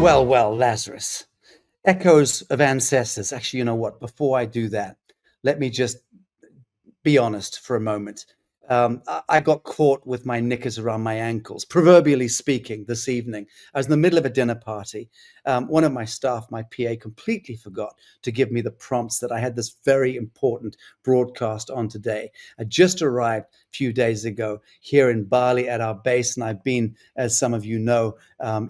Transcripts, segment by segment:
Well, Lazarus. Echoes of ancestors. Actually, you know what? Before I do that, let me just be honest for a moment. I got caught with my knickers around my ankles, proverbially speaking, this evening. I was in the middle of a dinner party. One of my staff, my PA, completely forgot to give me the prompts that I had this very important broadcast on today. I just arrived a few days ago here in Bali at our base, and I've been, as some of you know,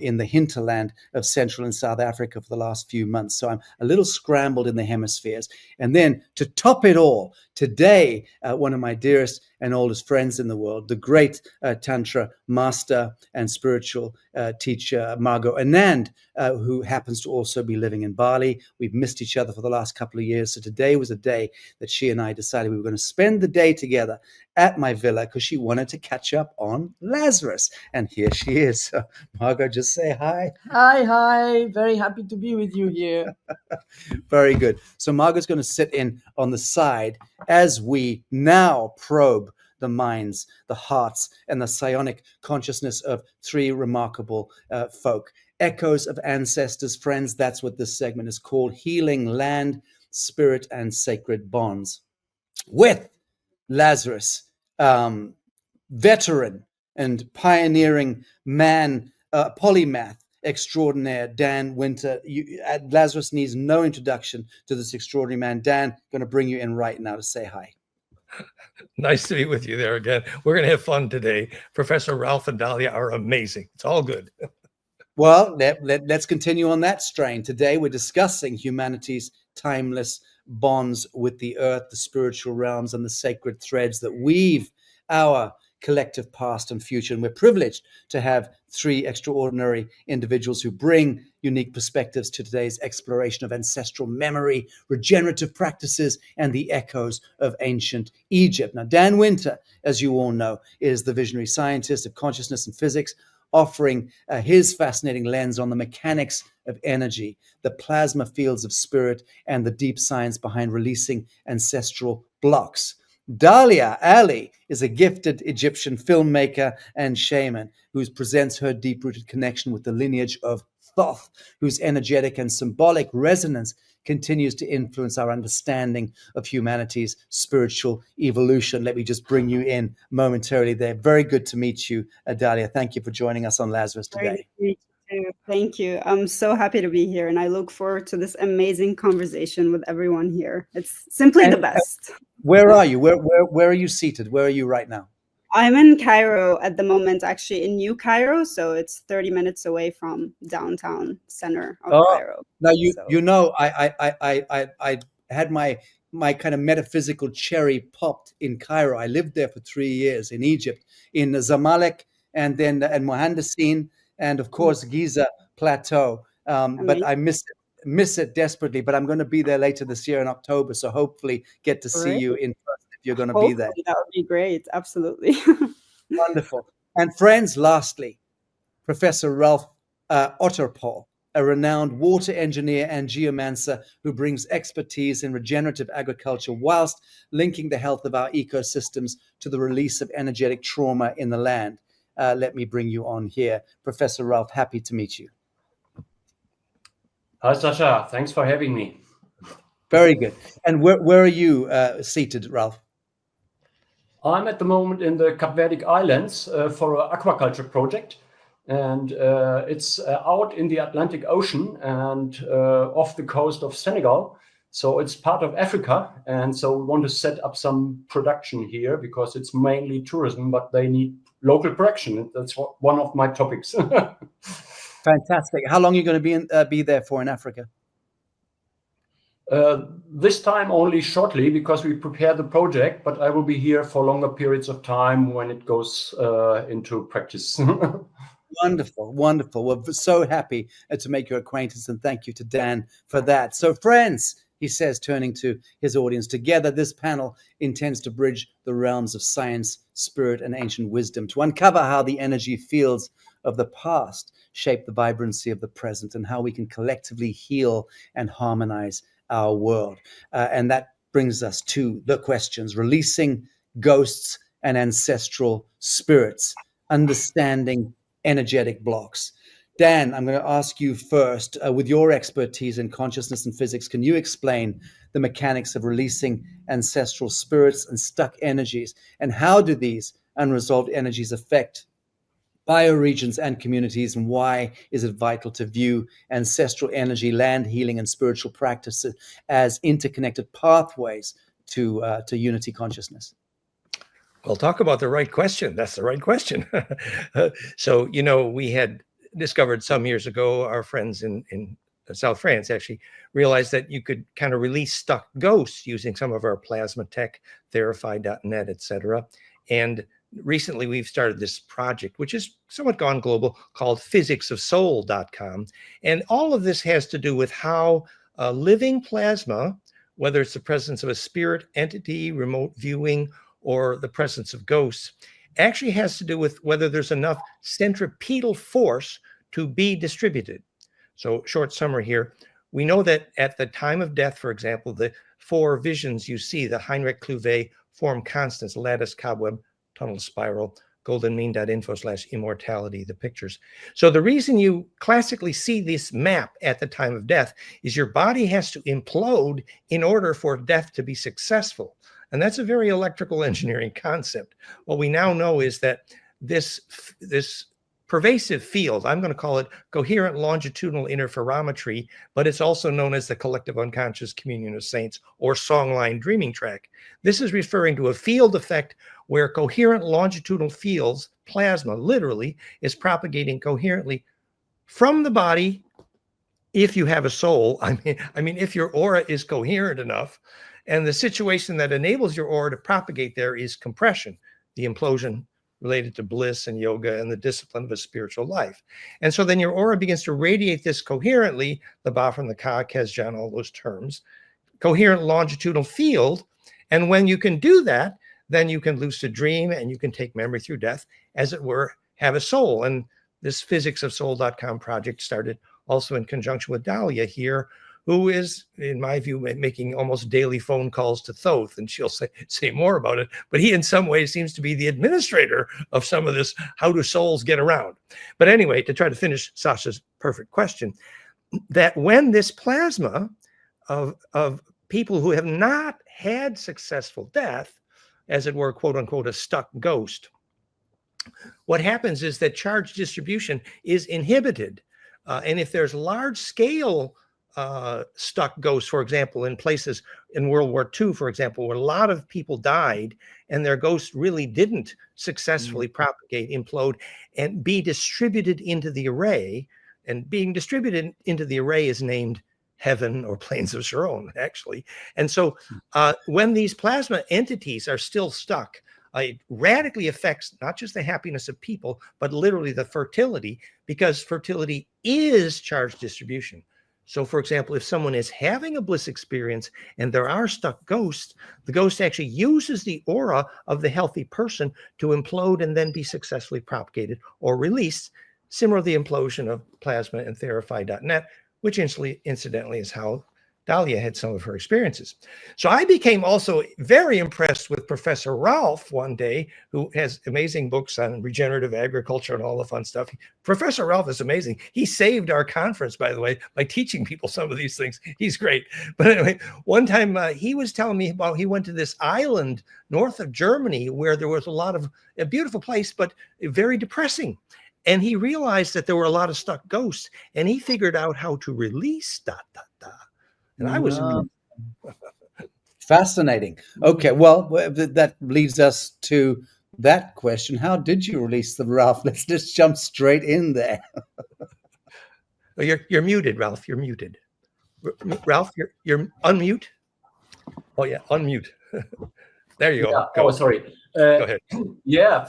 in the hinterland of Central and South Africa for the last few months. So I'm a little scrambled in the hemispheres. And then to top it all, today, one of my dearest and oldest friends in the world, the great Tantra master and spiritual teacher, Margot Anand, who happens to also be living in Bali. We've missed each other for the last couple of years. So today was a day that she and I decided we were going to spend the day together at my villa because she wanted to catch up on Lazarus. And here she is. So, Margot, just say hi. Hi. Very happy to be with you here. Very good. So Margot's going to sit in on the side as we now probe the minds, the hearts, and the psionic consciousness of three remarkable folk. Echoes of ancestors, friends. That's what this segment is called. Healing land, spirit, and sacred bonds. With Lazarus, veteran and pioneering man, polymath extraordinaire, Dan Winter. Lazarus needs no introduction to this extraordinary man. Dan, going to bring you in right now to say hi. Nice to be with you there again. We're going to have fun today. Professor Ralf and Dalia are amazing. It's all good. Well, let's continue on that strain. Today, we're discussing humanity's timeless bonds with the earth, the spiritual realms, and the sacred threads that weave our collective past and future. And we're privileged to have three extraordinary individuals who bring unique perspectives to today's exploration of ancestral memory, regenerative practices, and the echoes of ancient Egypt. Now, Dan Winter, as you all know, is the visionary scientist of consciousness and physics, offering his fascinating lens on the mechanics of energy, the plasma fields of spirit, and the deep science behind releasing ancestral blocks. Dalia Ali is a gifted Egyptian filmmaker and shaman who presents her deep-rooted connection with the lineage of Thoth, whose energetic and symbolic resonance continues to influence our understanding of humanity's spiritual evolution. Let me just bring you in momentarily there. Very good to meet you, Dalia. Thank you for joining us on Lazarus today. Thank you. I'm so happy to be here, and I look forward to this amazing conversation with everyone here. It's simply the best. Where are you? Where are you seated? Where are you right now? I'm in Cairo at the moment, actually in New Cairo, so it's 30 minutes away from downtown center of Cairo. Now you know I had my kind of metaphysical cherry popped in Cairo. I lived there for 3 years in Egypt, in Zamalek, and then in Mohandesin, and of course Giza Plateau. But I miss it desperately. But I'm going to be there later this year in October, so hopefully get to see you in person. You're going to be there. That would be great. Absolutely. Wonderful. And friends, lastly, Professor Ralf Otterpol, a renowned water engineer and geomancer who brings expertise in regenerative agriculture whilst linking the health of our ecosystems to the release of energetic trauma in the land. Let me bring you on here. Professor Ralf, happy to meet you. Hi, Sacha. Thanks for having me. Very good. And where are you seated, Ralf? I'm at the moment in the Cape Verde Islands for an aquaculture project. And it's out in the Atlantic Ocean and off the coast of Senegal. So it's part of Africa. And so we want to set up some production here because it's mainly tourism, but they need local production. That's one of my topics. Fantastic. How long are you going to be there for in Africa? This time only shortly because we prepare the project, but I will be here for longer periods of time when it goes into practice. Wonderful, wonderful. We're so happy to make your acquaintance, and thank you to Dan for that. So friends, he says, turning to his audience, together this panel intends to bridge the realms of science, spirit, and ancient wisdom to uncover how the energy fields of the past shape the vibrancy of the present and how we can collectively heal and harmonize our world. And that brings us to the questions: releasing ghosts and ancestral spirits, understanding energetic blocks. Dan, I'm going to ask you first, with your expertise in consciousness and physics, can you explain the mechanics of releasing ancestral spirits and stuck energies, and how do these unresolved energies affect bioregions and communities, and why is it vital to view ancestral energy, land healing, and spiritual practices as interconnected pathways to unity consciousness? Well, talk about the right question. That's the right question. So, we had discovered some years ago, our friends in South France actually realized that you could kind of release stuck ghosts using some of our plasma tech, Therify.net, etc. And recently we've started this project, which is somewhat gone global, called physicsofsoul.com. And all of this has to do with how living plasma, whether it's the presence of a spirit entity, remote viewing, or the presence of ghosts, actually has to do with whether there's enough centripetal force to be distributed. So, short summary here, we know that at the time of death, for example, the 4 visions you see, the Heinrich Clouvet form constants, lattice, cobweb, tunnel, spiral, goldenmean.info/immortality, the pictures. So the reason you classically see this map at the time of death is your body has to implode in order for death to be successful. And that's a very electrical engineering concept. What we now know is that this pervasive field, I'm going to call it coherent longitudinal interferometry, but it's also known as the collective unconscious communion of saints, or songline dreaming track. This is referring to a field effect where coherent longitudinal fields, plasma literally, is propagating coherently from the body. If you have a soul, I mean, if your aura is coherent enough, and the situation that enables your aura to propagate there is compression, the implosion related to bliss and yoga and the discipline of a spiritual life. And so then your aura begins to radiate this coherently, the Ba from the Ka, Kesjan, all those terms, coherent longitudinal field. And when you can do that, then you can lucid dream and you can take memory through death, as it were, have a soul. And this physicsofsoul.com project started also in conjunction with Dalia here, who is, in my view, making almost daily phone calls to Thoth, and she'll say more about it. But he, in some ways, seems to be the administrator of some of this, how do souls get around? But anyway, to try to finish Sacha's perfect question, that when this plasma of people who have not had successful death, as it were, quote unquote, a stuck ghost, what happens is that charge distribution is inhibited. And if there's large scale stuck ghosts, for example, in places in World War II, for example, where a lot of people died and their ghosts really didn't successfully propagate, implode, and be distributed into the array. And being distributed into the array is named heaven or planes of Sharon, actually. And so when these plasma entities are still stuck, it radically affects not just the happiness of people, but literally the fertility, because fertility is charge distribution. So, for example, if someone is having a bliss experience and there are stuck ghosts, the ghost actually uses the aura of the healthy person to implode and then be successfully propagated or released, similar to the implosion of plasma and Therify.net, which incidentally is how Dalia had some of her experiences. So I became also very impressed with Professor Ralf one day, who has amazing books on regenerative agriculture and all the fun stuff. Professor Ralf is amazing. He saved our conference, by the way, by teaching people some of these things. He's great. But anyway, one time he was telling me about, he went to this island north of Germany where there was a beautiful place, but very depressing. And he realized that there were a lot of stuck ghosts, and he figured out how to release ... And I was fascinating. Okay, well, that leads us to that question. How did you release them, Ralf? Let's just jump straight in there. You're muted, Ralf. You're muted. Ralf, you're unmute. Oh yeah, unmute. There you go. Go. Oh, sorry. Go ahead. Yeah,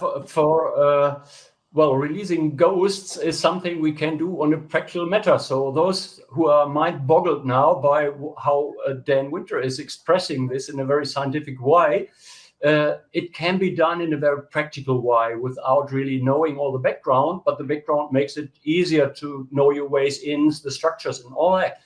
well, releasing ghosts is something we can do on a practical matter. So those who are mind boggled now by how Dan Winter is expressing this in a very scientific way, it can be done in a very practical way without really knowing all the background, but the background makes it easier to know your ways in, the structures and all that.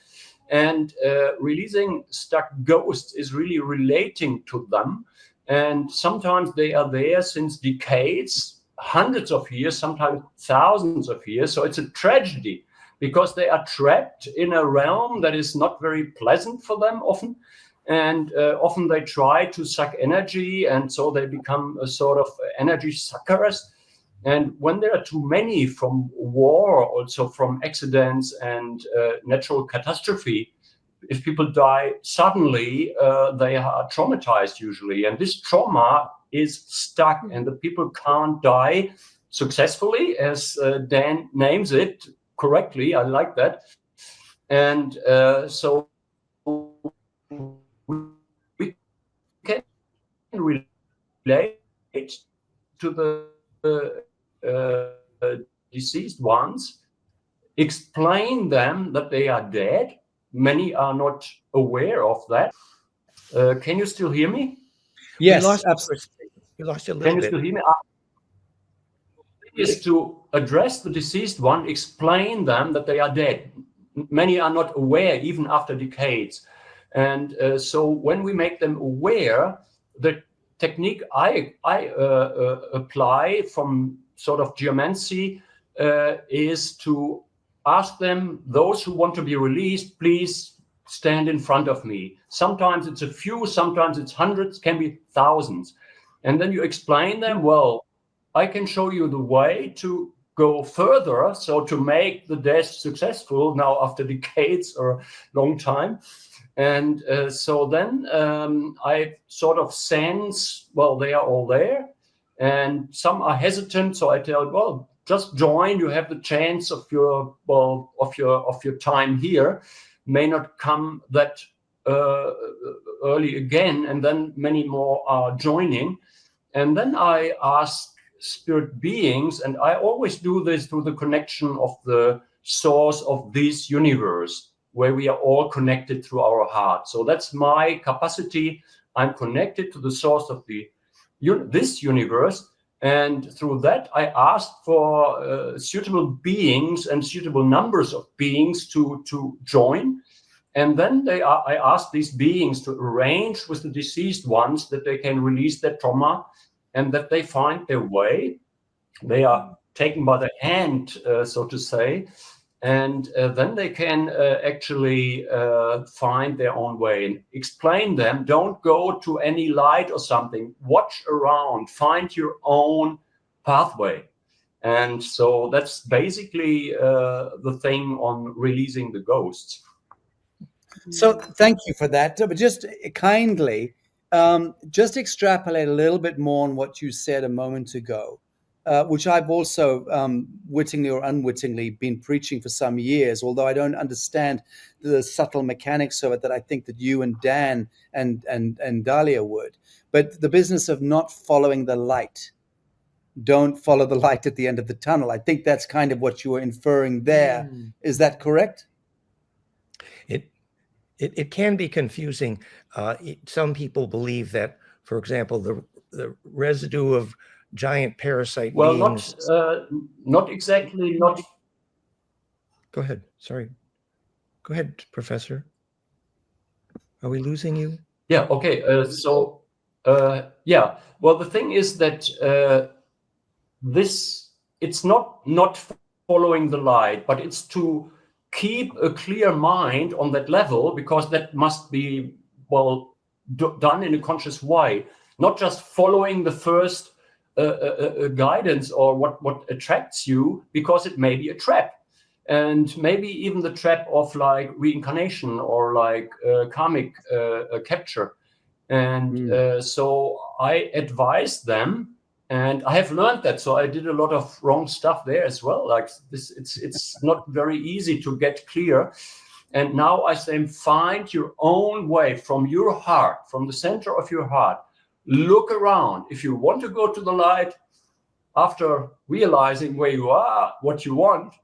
And releasing stuck ghosts is really relating to them. And sometimes they are there since decades, hundreds of years, sometimes thousands of years. So it's a tragedy because they are trapped in a realm that is not very pleasant for them often. And often they try to suck energy, and so they become a sort of energy suckers. And when there are too many from war, also from accidents and natural catastrophe, if people die suddenly, they are traumatized usually. And this trauma is stuck, and the people can't die successfully, as Dan names it correctly. I like that. And so we can relate to the deceased ones, explain them that they are dead. Many are not aware of that. Can you still hear me? Yes, We lost you a little Can you bit. still hear me? Is to address the deceased one, explain them that they are dead. Many are not aware even after decades. And so when we make them aware, the technique I apply from sort of geomancy is to ask them, those who want to be released, please stand in front of me. Sometimes it's a few, sometimes it's hundreds, can be thousands. And then you explain them, well, I can show you the way to go further, so to make the death successful now after decades or long time. And so then I sort of sense, well, they are all there, and some are hesitant. So I tell, well, just join. You have the chance of your time here. May not come that early again, and then many more are joining. And then I ask spirit beings, and I always do this through the connection of the source of this universe, where we are all connected through our heart. So that's my capacity. I'm connected to the source of this universe, and through that I ask for suitable beings and suitable numbers of beings to join. And then I ask these beings to arrange with the deceased ones that they can release their trauma and that they find their way. They are taken by the hand, so to say, and then they can actually find their own way. And explain them, don't go to any light or something. Watch around, find your own pathway. And so that's basically the thing on releasing the ghosts. So thank you for that. But just kindly, just extrapolate a little bit more on what you said a moment ago, which I've also wittingly or unwittingly been preaching for some years, although I don't understand the subtle mechanics of it that I think that you and Dan and Dalia would. But the business of not following the light. Don't follow the light at the end of the tunnel. I think that's kind of what you were inferring there. Is that correct? It can be confusing. Some people believe that, for example, the residue of giant parasite beings. Not exactly. Not. Go ahead. Sorry. Go ahead, Professor. Are we losing you? Yeah. Okay. Yeah. Well, the thing is that it's not following the light, but it's to keep a clear mind on that level, because that must be done in a conscious way, not just following the first guidance or what attracts you, because it may be a trap, and maybe even the trap of like reincarnation or like karmic capture. And so I advise them. And I have learned that, so I did a lot of wrong stuff there as well. Like this, it's not very easy to get clear. And now I say, find your own way from your heart, from the center of your heart. Look around. If you want to go to the light, after realizing where you are, what you want,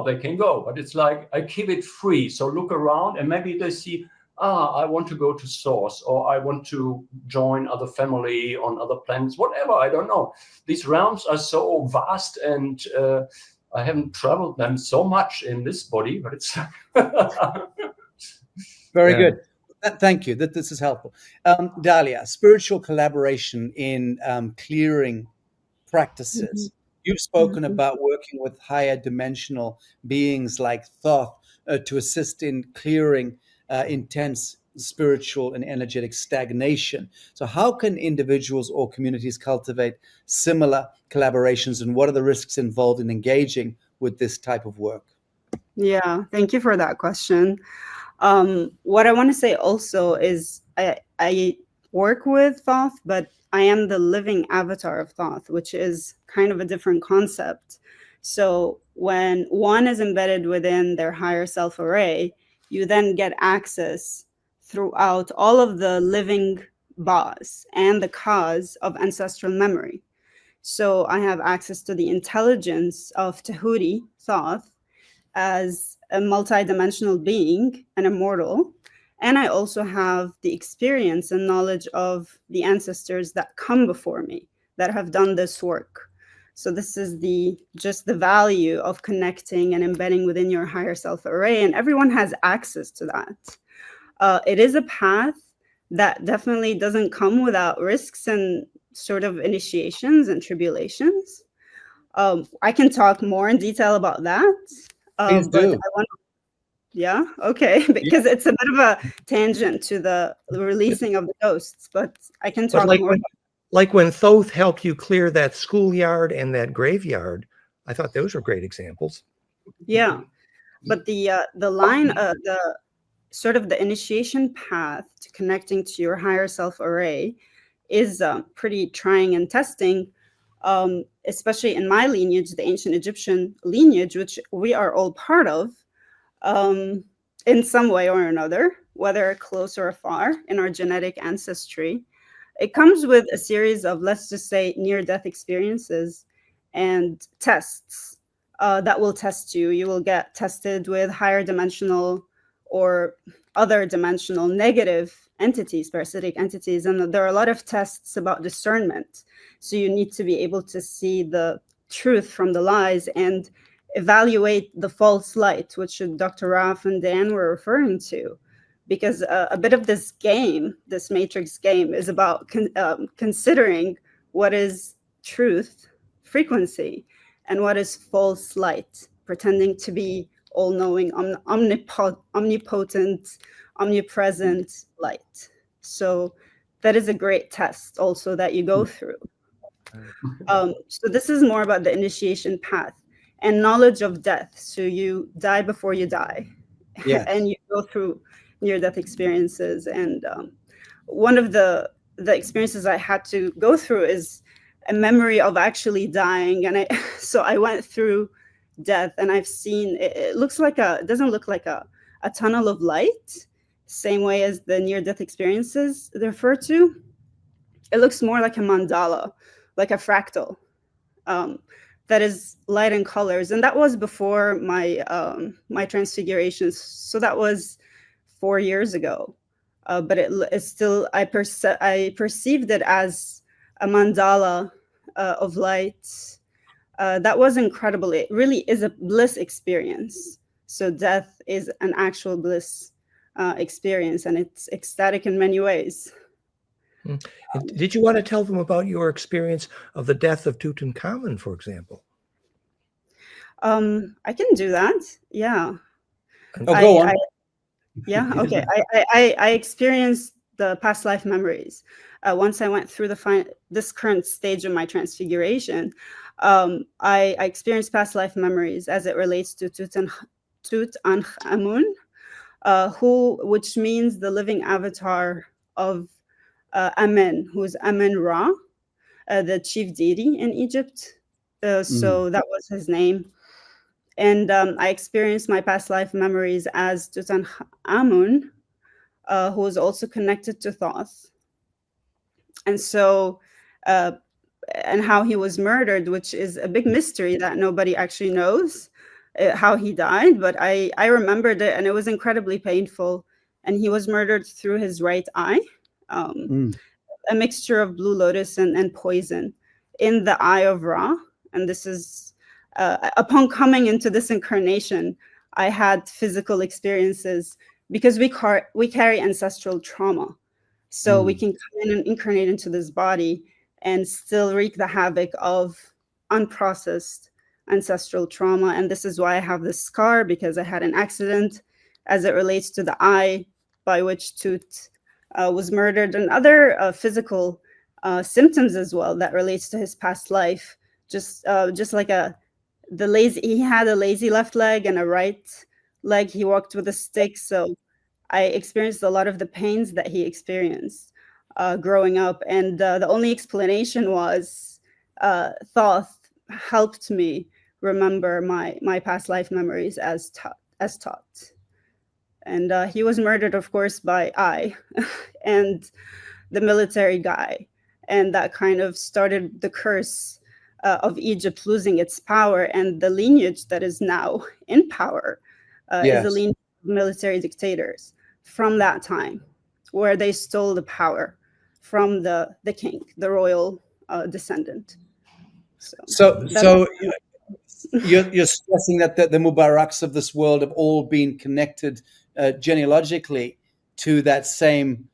they can go. But it's like I keep it free. So look around, and maybe they see, I want to go to source, or I want to join other family on other planets, whatever, I don't know. These realms are so vast, and I haven't traveled them so much in this body, but it's very good. Thank you. This is helpful. Dalia, spiritual collaboration in clearing practices. You've spoken about working with higher dimensional beings like Thoth to assist in clearing intense spiritual and energetic stagnation. So how can individuals or communities cultivate similar collaborations, and what are the risks involved in engaging with this type of work? Yeah, thank you for that question. What I want to say also is I work with Thoth, but I am the living avatar of Thoth, which is kind of a different concept. So when one is embedded within their higher self array, you then get access throughout all of the living ʼAWs and the ʼAWs of ancestral memory. So I have access to the intelligence of ɁAW-RE, Thoth, as a multidimensional being, an immortal. And I also have the experience and knowledge of the ancestors that come before me that have done this work. So this is just the value of connecting and embedding within your higher self array, and everyone has access to that. It is a path that definitely doesn't come without risks and sort of initiations and tribulations. I can talk more in detail about that. Please do. Yeah, okay, because it's a bit of a tangent to the releasing of the ghosts, but I can talk more. Like when Thoth helped you clear that schoolyard and that graveyard, I thought those were great examples. Yeah, but the line, the sort of the initiation path to connecting to your higher self array is pretty trying and testing, especially in my lineage, the ancient Egyptian lineage, which we are all part of. In some way or another, whether close or far in our genetic ancestry. It comes with a series of, let's just say, near-death experiences and tests that will test you. You will get tested with higher dimensional or other dimensional negative entities, parasitic entities. And there are a lot of tests about discernment. So you need to be able to see the truth from the lies and evaluate the false light, which Dr. Ralf and Dan were referring to, because a bit of this game, this matrix game, is about considering what is truth, frequency, and what is false light, pretending to be all-knowing, omnipotent, omnipresent light. So that is a great test also that you go through. So this is more about the initiation path. And knowledge of death. So you die before you die. Yes. And you go through near-death experiences. And one of the experiences I had to go through is a memory of actually dying. And so I went through death, and I've seen, it doesn't look like a tunnel of light, same way as the near-death experiences they refer to. It looks more like a mandala, like a fractal. That is light and colors, and that was before my my transfigurations. So that was 4 years ago, but it's still I perceived it as a mandala of light. That was incredible. It really is a bliss experience. So death is an actual bliss experience, and it's ecstatic in many ways. Did you want to tell them about your experience of the death of Tutankhamun, for example? I can do that. Yeah. Go on. Yeah. Okay. I experienced the past life memories. Once I went through this current stage of my transfiguration, I experienced past life memories as it relates to Tutankhamun, which means the living avatar of Amen, who's Amen-Ra, the chief deity in Egypt. So that was his name. And I experienced my past life memories as Tutankhamun, who was also connected to Thoth. And so, and how he was murdered, which is a big mystery that nobody actually knows how he died. But I remembered it, and it was incredibly painful. And he was murdered through his right eye. A mixture of blue lotus and poison in the eye of Ra. And this is, upon coming into this incarnation, I had physical experiences because we carry ancestral trauma. So we can come in and incarnate into this body and still wreak the havoc of unprocessed ancestral trauma. And this is why I have this scar, because I had an accident as it relates to the eye, by which Tut was murdered, and other physical symptoms as well that relates to his past life. Just like he had a lazy left leg and a right leg. He walked with a stick. So I experienced a lot of the pains that he experienced growing up. And the only explanation was Thoth helped me remember my past life memories as taught. And he was murdered, of course, by I and the military guy. And that kind of started the curse of Egypt losing its power. And the lineage that is now in power is the lineage of military dictators from that time, where they stole the power from the king, the royal descendant. So you're stressing that the Mubaraks of this world have all been connected genealogically to that same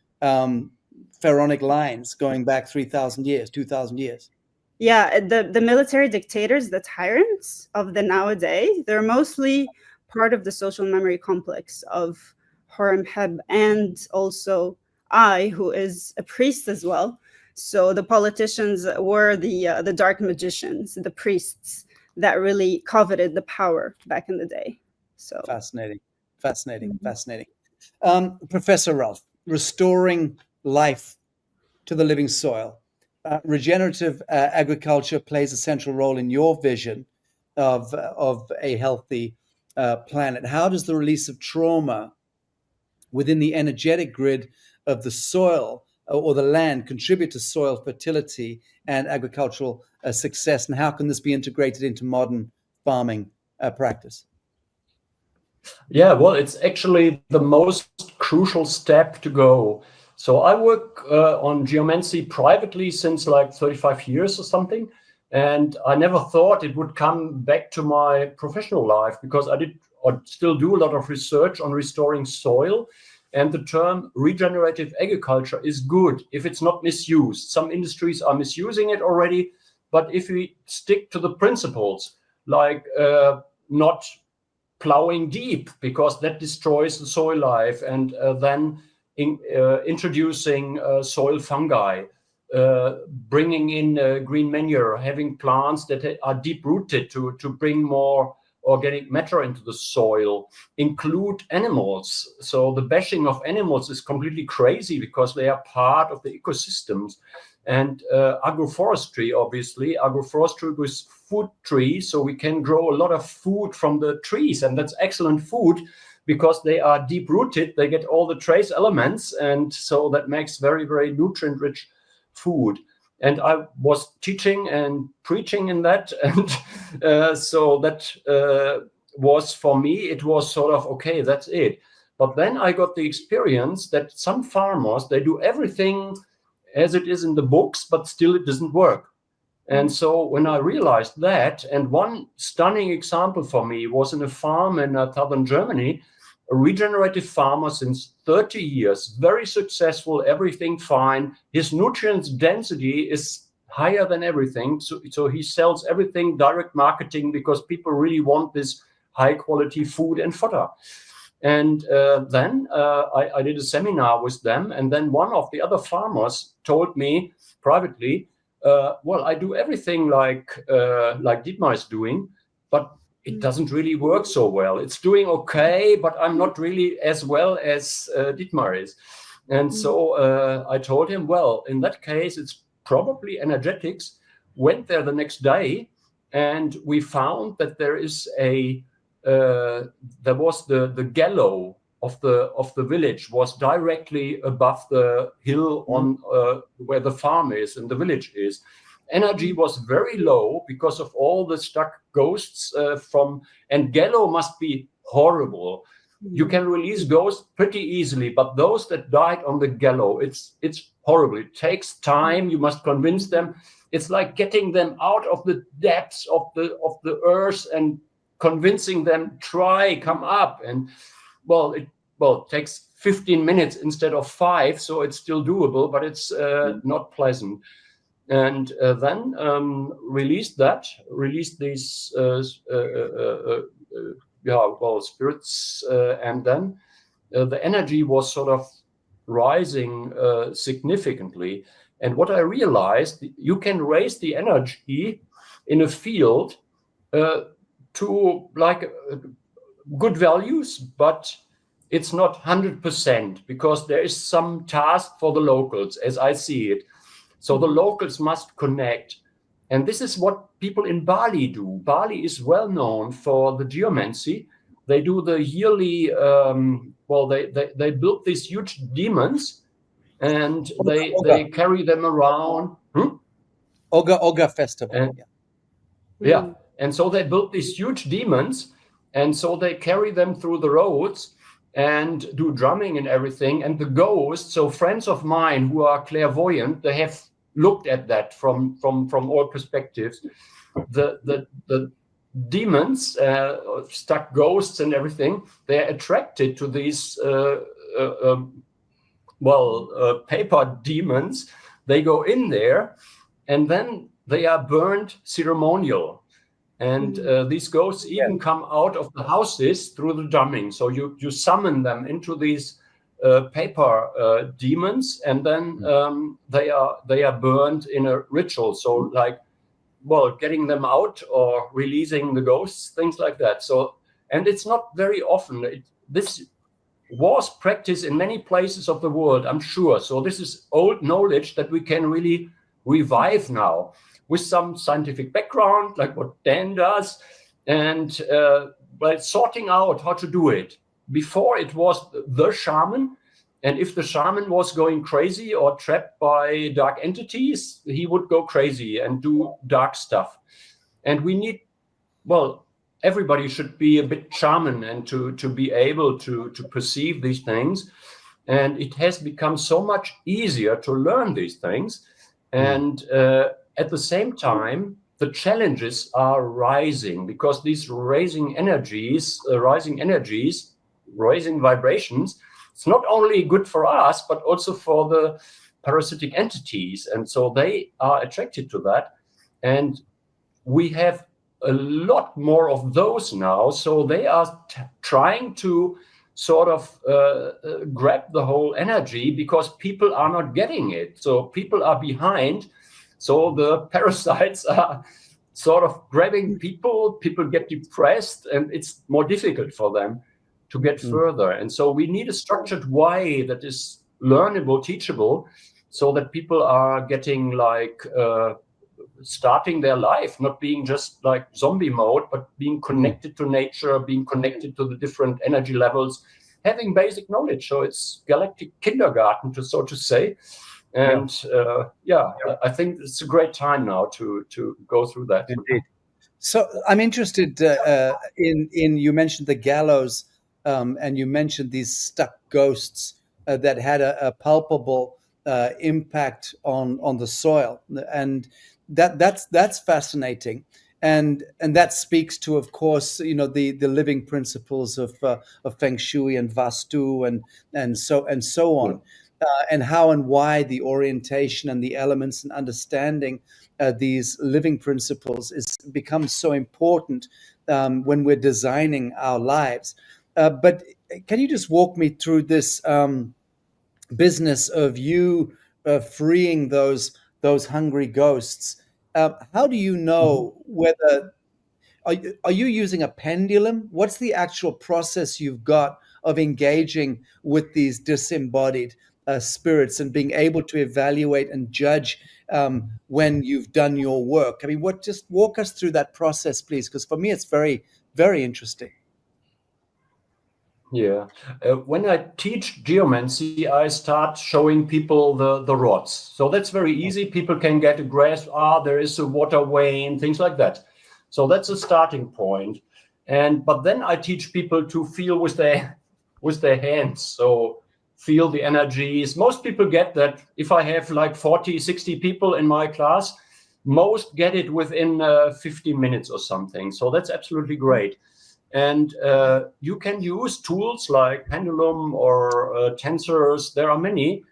pharaonic lines going back 3,000 years, 2,000 years. Yeah, the military dictators, the tyrants of the nowadays, they're mostly part of the social memory complex of Horemheb, and also I, who is a priest as well. So the politicians were the dark magicians, the priests that really coveted the power back in the day. So fascinating. Professor Ralf, restoring life to the living soil. Regenerative agriculture plays a central role in your vision of a healthy planet. How does the release of trauma within the energetic grid of the soil or the land contribute to soil fertility and agricultural success? And how can this be integrated into modern farming practice? Yeah, well, it's actually the most crucial step to go. So I work on geomancy privately since like 35 years or something. And I never thought it would come back to my professional life, because I still do a lot of research on restoring soil. And the term regenerative agriculture is good if it's not misused. Some industries are misusing it already, but if we stick to the principles, like not plowing deep, because that destroys the soil life, and then introducing soil fungi, bringing in green manure, having plants that are deep rooted to bring more organic matter into the soil, include animals. So the bashing of animals is completely crazy, because they are part of the ecosystems. And agroforestry, obviously, agroforestry with food trees, so we can grow a lot of food from the trees, and that's excellent food because they are deep rooted. They get all the trace elements, and so that makes very, very nutrient rich food. And I was teaching and preaching in that, and so that was, for me, it was sort of, okay, that's it. But then I got the experience that some farmers, they do everything as it is in the books, but still it doesn't work. And so when I realized that, and one stunning example for me was in a farm in southern Germany, a regenerative farmer since 30 years, very successful, everything fine. His nutrients density is higher than everything. So he sells everything direct marketing, because people really want this high quality food and fodder. And then I did a seminar with them. And then one of the other farmers told me privately, well, I do everything like Dietmar is doing, but it doesn't really work so well. It's doing okay, but I'm not really as well as Dietmar is. And so I told him, well, in that case, it's probably energetics. Went there the next day, and we found that there is there was the gallows of the village was directly above the hill on where the farm is and the village is. Energy was very low because of all the stuck ghosts and gallows must be horrible. You can release ghosts pretty easily, but those that died on the gallows, it's horrible. It takes time. You must convince them. It's like getting them out of the depths of the earth and convincing them, come up. And it takes 15 minutes instead of 5, so it's still doable, but it's not pleasant. and then released these spirits, and then the energy was sort of rising significantly. And what I realized, you can raise the energy in a field to like good values, but it's not 100% because there is some task for the locals, as I see it. So the locals must connect. And this is what people in Bali do. Bali is well known for the geomancy. They do the yearly, they build these huge demons, and they carry them around. ʿAW-RE festival. And, yeah. And so they built these huge demons, and so they carry them through the roads and do drumming and everything. And the ghosts, so friends of mine who are clairvoyant, they have looked at that from all perspectives. The demons, stuck ghosts and everything, they're attracted to these paper demons. They go in there, and then they are burned ceremonial. And these ghosts even come out of the houses through the drumming. So you summon them into these paper demons, and then they are burned in a ritual. So like, getting them out or releasing the ghosts, things like that. So, and it's not very often. This was practiced in many places of the world, I'm sure. So this is old knowledge that we can really revive now with some scientific background, like what Dan does, and by sorting out how to do it. Before it was the shaman, and if the shaman was going crazy or trapped by dark entities, he would go crazy and do dark stuff. And we need, everybody should be a bit shaman and to be able to perceive these things. And it has become so much easier to learn these things. And at the same time, the challenges are rising because these rising vibrations, it's not only good for us, but also for the parasitic entities. And so they are attracted to that. And we have a lot more of those now. So they are trying to sort of grab the whole energy because people are not getting it. So people are behind. So the parasites are sort of grabbing people get depressed, and it's more difficult for them to get further. And so we need a structured way that is learnable, teachable, so that people are getting like starting their life, not being just like zombie mode, but being connected to nature, being connected to the different energy levels, having basic knowledge. So it's galactic kindergarten, so to say. And I think it's a great time now to go through that. Indeed. So I'm interested in you mentioned the gallows, and you mentioned these stuck ghosts that had a palpable impact on the soil, and that's fascinating, and that speaks to, of course, the living principles of Feng Shui and Vastu and so on. And how and why the orientation and the elements and understanding these living principles becomes so important when we're designing our lives. But can you just walk me through this business of you freeing those hungry ghosts? How do you know whether are you using a pendulum? What's the actual process you've got of engaging with these disembodied spirits and being able to evaluate and judge when you've done your work? I mean, just walk us through that process, please, because for me it's very, very interesting. Yeah. When I teach geomancy, I start showing people the rods. So that's very easy. People can get a grasp. There is a waterway and things like that. So that's a starting point. But then I teach people to feel with their hands. So feel the energies. Most people get that. If I have like 40, 60 people in my class, most get it within 15 minutes or something. So that's absolutely great. And you can use tools like pendulum or tensors. There are many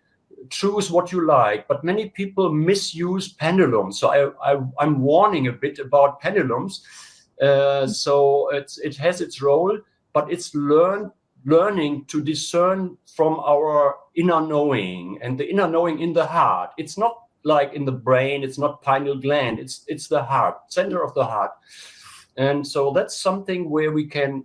choose what you like, but many people misuse pendulums. So I'm warning a bit about pendulums. So it has its role, but it's learning to discern from our inner knowing, and the inner knowing in the heart. It's not like in the brain, it's not pineal gland, it's the heart, center of the heart. And so that's something where we can,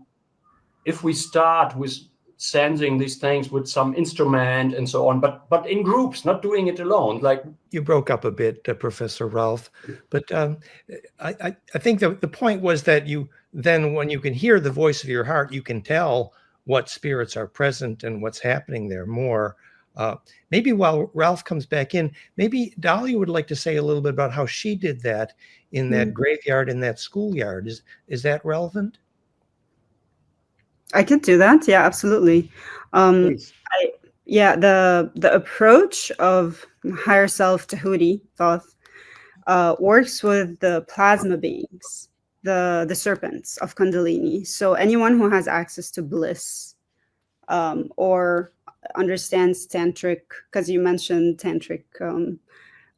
if we start with sensing these things with some instrument and so on, but in groups, not doing it alone. Like, you broke up a bit, Professor Ralf, but I think the point was that you then, when you can hear the voice of your heart, you can tell what spirits are present and what's happening there more. Maybe while Ralf comes back in, maybe Dalia would like to say a little bit about how she did that in that graveyard, in that schoolyard. Is that relevant? I could do that. Yeah, absolutely. The approach of higher self Tahuti Thoth works with the plasma beings, the serpents of Kundalini. So anyone who has access to bliss or understands tantric, because you mentioned tantric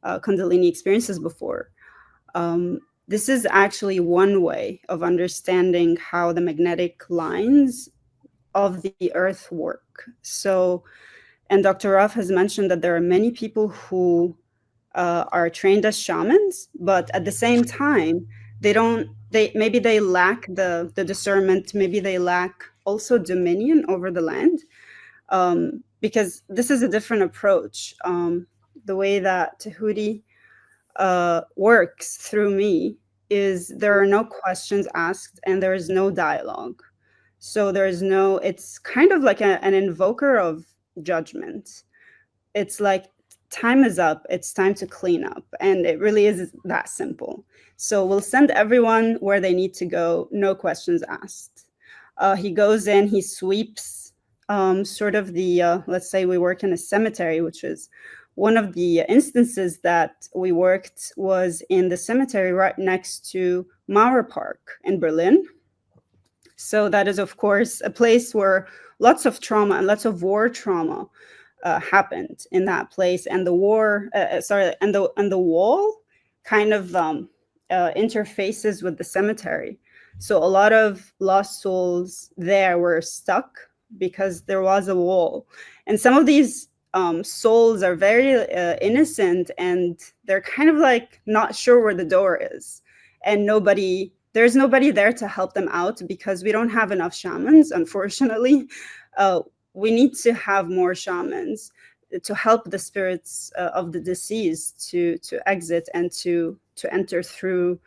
Kundalini experiences before. This is actually one way of understanding how the magnetic lines of the earth work. So, and Dr. Ralf has mentioned that there are many people who are trained as shamans, but at the same time, maybe they lack the discernment, maybe they lack also dominion over the land, because this is a different approach. The way that Tahuti works through me is there are no questions asked and there is no dialogue. So it's kind of like an invoker of judgment. It's like, time is up, it's time to clean up. And it really is that simple. So we'll send everyone where they need to go, no questions asked. He goes in, he sweeps sort of the, let's say we work in a cemetery, which is one of the instances that we worked was in the cemetery right next to Mauer Park in Berlin. So that is, of course, a place where lots of trauma and lots of war trauma happened in that place. And the war, and the wall kind of interfaces with the cemetery. So a lot of lost souls there were stuck because there was a wall. And some of these souls are very innocent, and they're kind of like not sure where the door is, and there's nobody there to help them out because we don't have enough shamans, unfortunately. We need to have more shamans to help the spirits of the deceased to exit and to enter through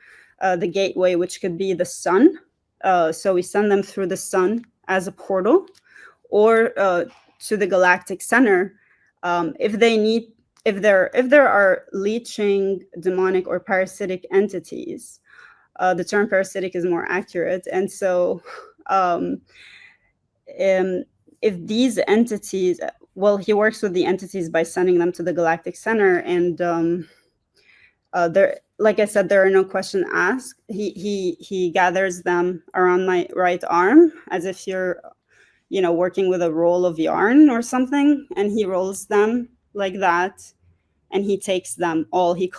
the gateway, which could be the sun. So we send them through the sun as a portal, or to the galactic center. If there are leeching, demonic, or parasitic entities, the term parasitic is more accurate. And so if these entities, well, he works with the entities by sending them to the galactic center. And there, like I said, there are no questions asked. He gathers them around my right arm as if you're working with a roll of yarn or something, and he rolls them like that, and he takes them all. He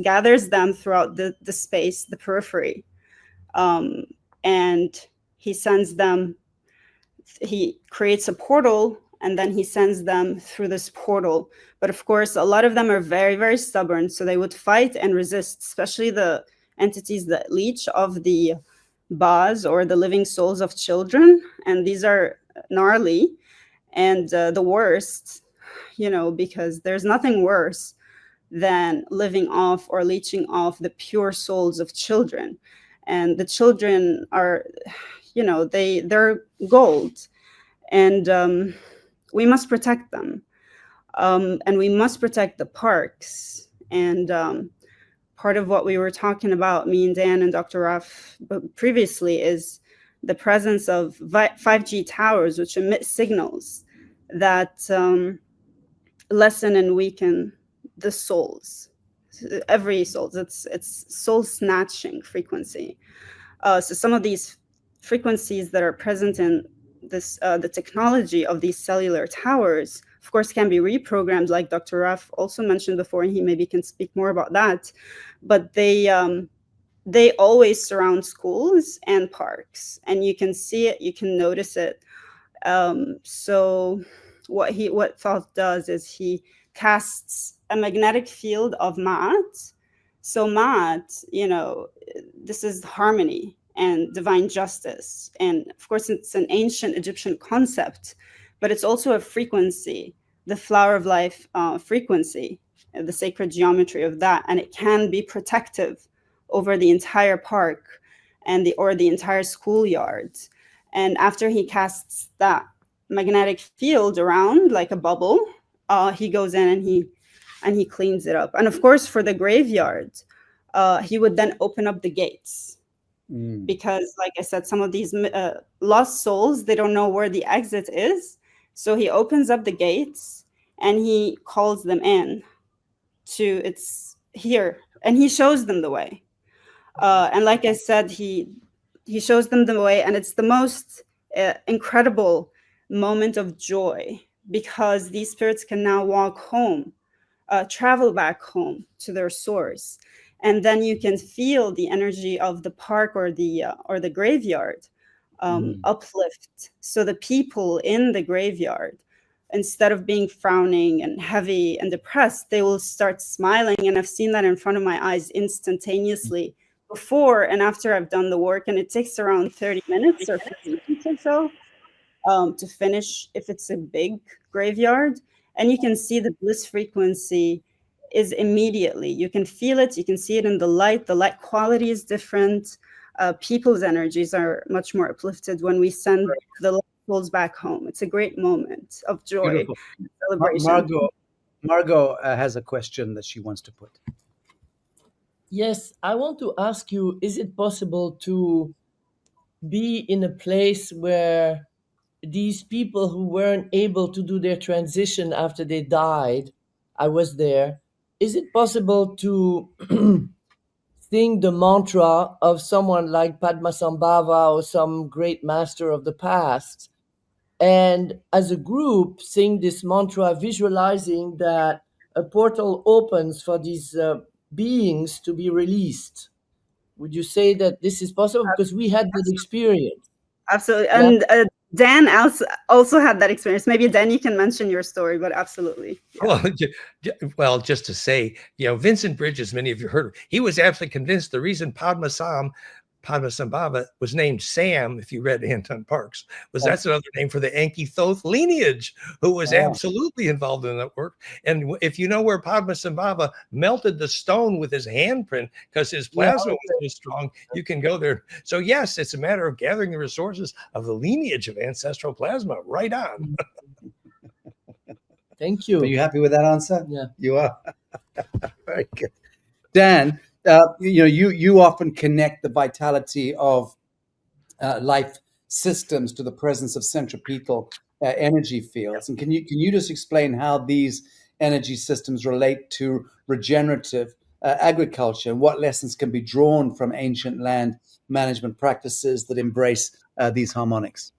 gathers them throughout the space, the periphery, and he sends them. He creates a portal, and then he sends them through this portal. But of course, a lot of them are very, very stubborn, so they would fight and resist, especially the entities that leech of the Bas, or the living souls of children, and these are gnarly and the worst, because there's nothing worse than living off or leeching off the pure souls of children. And the children are, they're gold, and we must protect them, and we must protect the parks. And part of what we were talking about, me and Dan and Dr. Ralf previously, is the presence of 5G towers, which emit signals that lessen and weaken the souls, every soul. It's soul snatching frequency. So some of these frequencies that are present in this, the technology of these cellular towers of course, can be reprogrammed, like Dr. Ralf also mentioned before, and he maybe can speak more about that. But they always surround schools and parks, and you can see it, you can notice it. So what Thoth does is he casts a magnetic field of Ma'at. So Ma'at, you know, this is harmony and divine justice. And of course, it's an ancient Egyptian concept, but it's also a frequency, the flower of life frequency, the sacred geometry of that. And it can be protective over the entire park and the entire schoolyard. And after he casts that magnetic field around like a bubble, he goes in and he cleans it up. And of course, for the graveyard, he would then open up the gates. Because, like I said, some of these lost souls, they don't know where the exit is. So he opens up the gates and he calls them in to it's here, and he shows them the way. And like I said, he shows them the way, and it's the most incredible moment of joy, because these spirits can now walk home, travel back home to their source. And then you can feel the energy of the park or the graveyard uplift. So the people in the graveyard, instead of being frowning and heavy and depressed, they will start smiling. And I've seen that in front of my eyes instantaneously before and after I've done the work. And it takes around 30 minutes or 50 minutes or so to finish if it's a big graveyard. And you can see the bliss frequency is immediately. You can feel it. You can see it in the light. The light quality is different. People's energies are much more uplifted when we send the souls back home. It's a great moment of joy and celebration. Margot has a question that she wants to put. Yes, I want to ask you, is it possible to be in a place where these people who weren't able to do their transition after they died, I was there, is it possible to sing the mantra of someone like Padmasambhava or some great master of the past, and as a group sing this mantra, visualizing that a portal opens for these beings to be released? Would you say that this is possible? Because we had that experience. Absolutely. And Dan also had that experience. Maybe Dan, you can mention your story, but absolutely. Yeah. Well, just to say, you know, Vincent Bridges, many of you heard of, he was absolutely convinced the reason Padmasambhava was named Sam, if you read Anton Parks, was that's another name for the Enki Thoth lineage, who was absolutely involved in that work. And if you know where Padmasambhava melted the stone with his handprint because his plasma was so strong, you can go there. So yes, it's a matter of gathering the resources of the lineage of ancestral plasma. Right on. Thank you. Are you happy with that answer? Yeah. You are. Very good. Dan, you often connect the vitality of life systems to the presence of centripetal energy fields. And can you just explain how these energy systems relate to regenerative agriculture, and what lessons can be drawn from ancient land management practices that embrace these harmonics?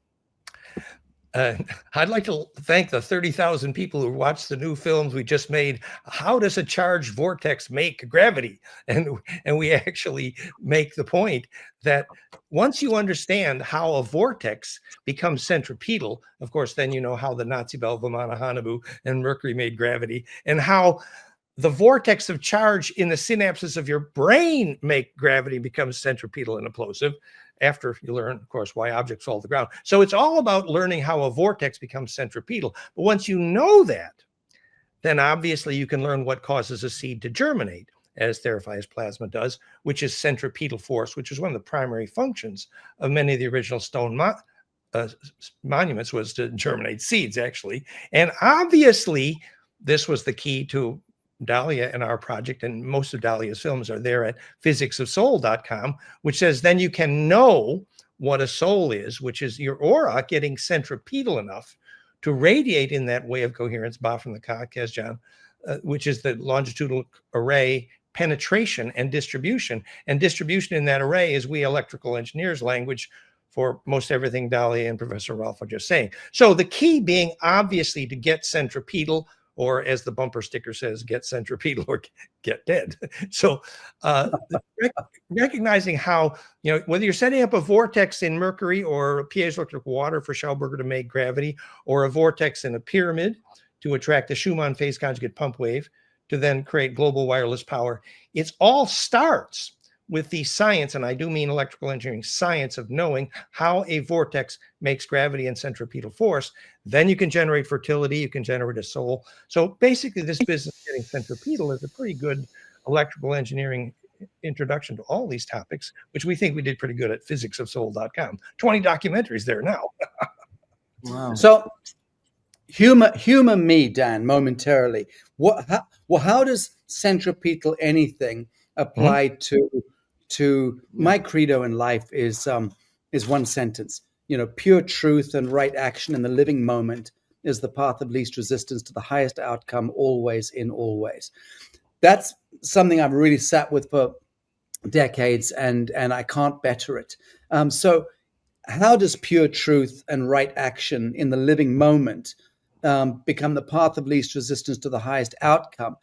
I'd like to thank the 30,000 people who watched the new films we just made. How does a charged vortex make gravity? And we actually make the point that once you understand how a vortex becomes centripetal, of course, then you know how the Nazi bell, Vimana Hanabu, and Mercury made gravity, and how the vortex of charge in the synapses of your brain make gravity becomes centripetal and implosive, after you learn, of course, why objects fall to the ground. So it's all about learning how a vortex becomes centripetal. But once you know that, then obviously you can learn what causes a seed to germinate, as Theraphies plasma does, which is centripetal force, which is one of the primary functions of many of the original stone monuments, was to germinate seeds, actually. And obviously, this was the key to Dalia and our project, and most of Dalia's films are there at physicsofsoul.com, which says then you can know what a soul is, which is your aura getting centripetal enough to radiate in that way of coherence, Ba from the Caucasus, which is the longitudinal array penetration and distribution. And distribution in that array is we electrical engineers language for most everything Dalia and Professor Ralf are just saying. So the key being obviously to get centripetal, or as the bumper sticker says, get centripetal or get dead. So recognizing how, whether you're setting up a vortex in mercury or piezoelectric water for Schauberger to make gravity, or a vortex in a pyramid to attract the Schumann phase conjugate pump wave to then create global wireless power, it all starts with the science, and I do mean electrical engineering, science of knowing how a vortex makes gravity and centripetal force. Then you can generate fertility, you can generate a soul. So basically this business of getting centripetal is a pretty good electrical engineering introduction to all these topics, which we think we did pretty good at physicsofsoul.com. 20 documentaries there now. Wow. So humor me, Dan, momentarily. How does centripetal anything apply to my credo in life is one sentence. Pure truth and right action in the living moment is the path of least resistance to the highest outcome, always in all ways. That's something I've really sat with for decades, and I can't better it. So how does pure truth and right action in the living moment become the path of least resistance to the highest outcome?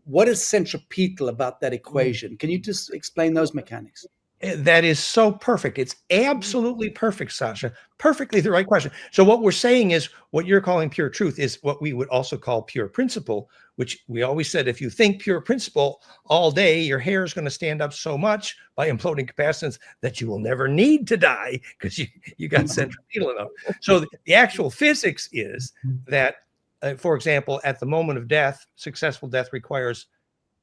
What is centripetal about that equation? Can you just explain those mechanics? That is so perfect. It's absolutely perfect, Sacha. Perfectly the right question. So what we're saying is what you're calling pure truth is what we would also call pure principle, which we always said, if you think pure principle all day, your hair is going to stand up so much by imploding capacitance that you will never need to die because you got centripetal enough. So the actual physics is that, for example, at the moment of death, successful death requires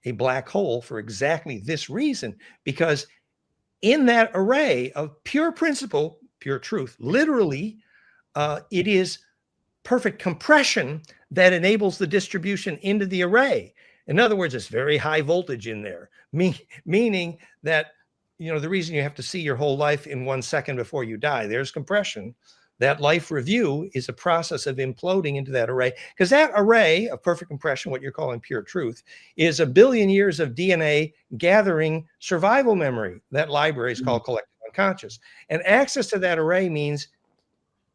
a black hole for exactly this reason, because in that array of pure principle, pure truth, literally, it is perfect compression that enables the distribution into the array. In other words, it's very high voltage in there, meaning that, the reason you have to see your whole life in 1 second before you die, there's compression. That life review is a process of imploding into that array, because that array of perfect compression, what you're calling pure truth, is 1 billion years of DNA gathering survival memory. That library is called collective unconscious. And access to that array means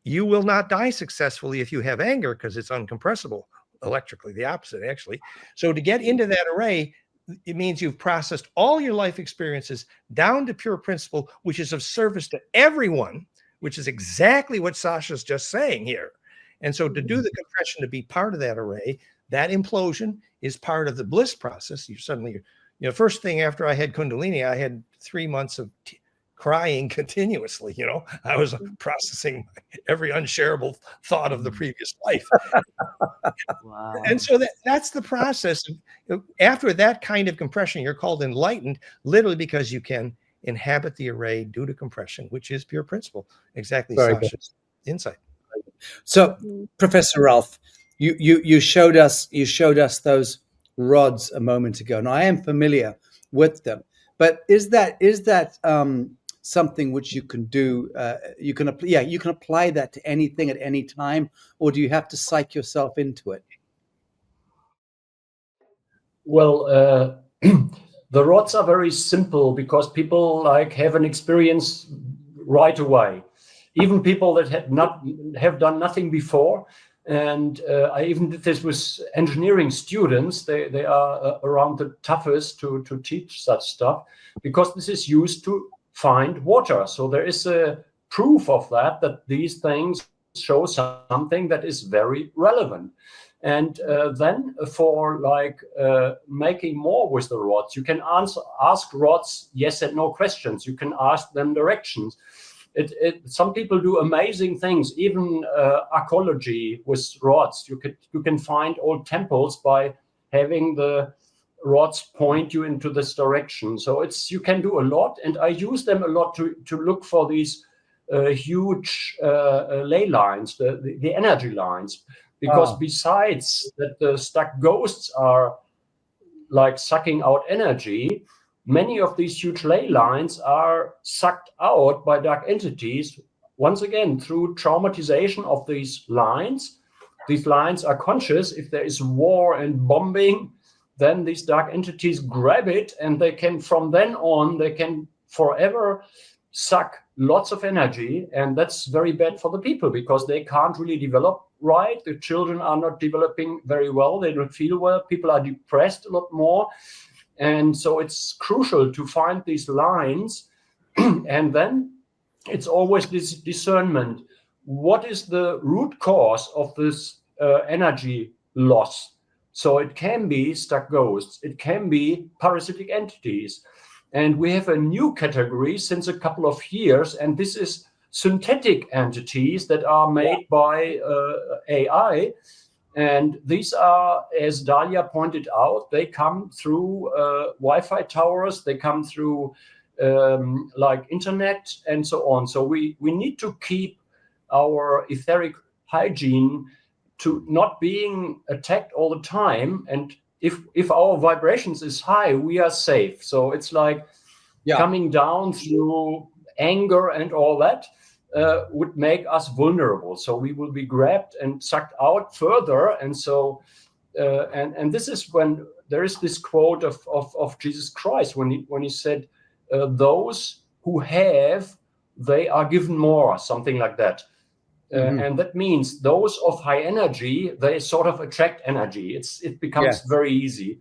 you will not die successfully if you have anger, because it's uncompressible electrically, the opposite, actually. So to get into that array, it means you've processed all your life experiences down to pure principle, which is of service to everyone, which is exactly what Sacha's just saying here. And so to do the compression, to be part of that array, that implosion is part of the bliss process. You suddenly, first thing after I had Kundalini, I had 3 months of crying continuously. I was processing every unshareable thought of the previous life. Wow. And so that's the process. After that kind of compression, you're called enlightened, literally because you can inhabit the array due to compression, which is pure principle. Exactly. Sacha's insight. So, Professor Ralf, you showed us those rods a moment ago. Now I am familiar with them, but is that something which you can do? You can apply that to anything at any time, or do you have to psych yourself into it? Well, the rods are very simple because people have an experience right away. Even people that have done nothing before, and I even did this with engineering students. They are around the toughest to teach such stuff, because this is used to find water. So there is a proof of that these things show something that is very relevant. And then for making more with the rods, you can ask rods yes and no questions. You can ask them directions. Some people do amazing things, even archaeology with rods. You can find old temples by having the rods point you into this direction. So you can do a lot, and I use them a lot to look for these huge ley lines, the energy lines. Because besides that the stuck ghosts are sucking out energy, many of these huge ley lines are sucked out by dark entities, once again, through traumatization of these lines. These lines are conscious. If there is war and bombing, then these dark entities grab it, and they can, from then on, they can forever suck lots of energy, and that's very bad for the people because they can't really develop right. The children are not developing very well. They don't feel well. People are depressed a lot more. And so it's crucial to find these lines. And then it's always this discernment. What is the root cause of this energy loss? So it can be stuck ghosts. It can be parasitic entities. And we have a new category since a couple of years, and this is synthetic entities that are made by AI. And these are, as Dalia pointed out, they come through Wi-Fi towers, they come through like internet and so on. So we need to keep our etheric hygiene to not being attacked all the time. And if our vibrations is high, we are safe. So it's like coming down through anger and all that would make us vulnerable. So we will be grabbed and sucked out further. And so, and this is when there is this quote of Jesus Christ when he said, "Those who have, they are given more," something like that. And that means those of high energy, they sort of attract energy. It becomes very easy.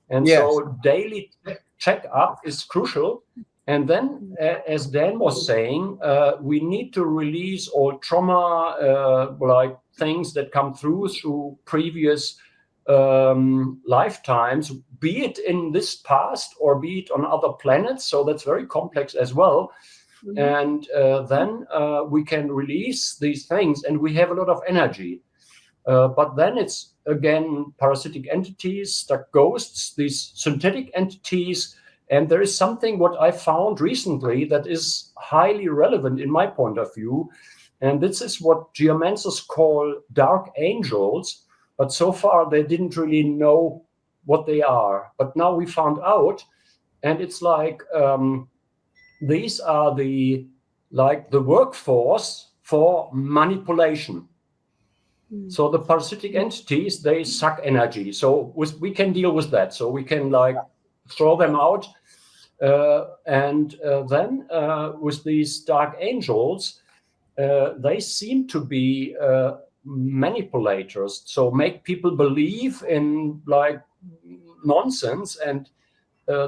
And so daily check-up is crucial. And then, as Dan was saying, we need to release all trauma, like things that come through previous lifetimes, be it in this past or be it on other planets. So that's very complex as well. And then we can release these things and we have a lot of energy. But then it's, again, parasitic entities, stuck ghosts, these synthetic entities. And there is something what I found recently that is highly relevant in my point of view. And this is what geomancers call dark angels. But so far, they didn't really know what they are. But now we found out. And it's like... these are the workforce for manipulation. So the parasitic entities, they suck energy. So we can deal with that. So we can throw them out. And then with these dark angels, they seem to be manipulators. So make people believe in nonsense, and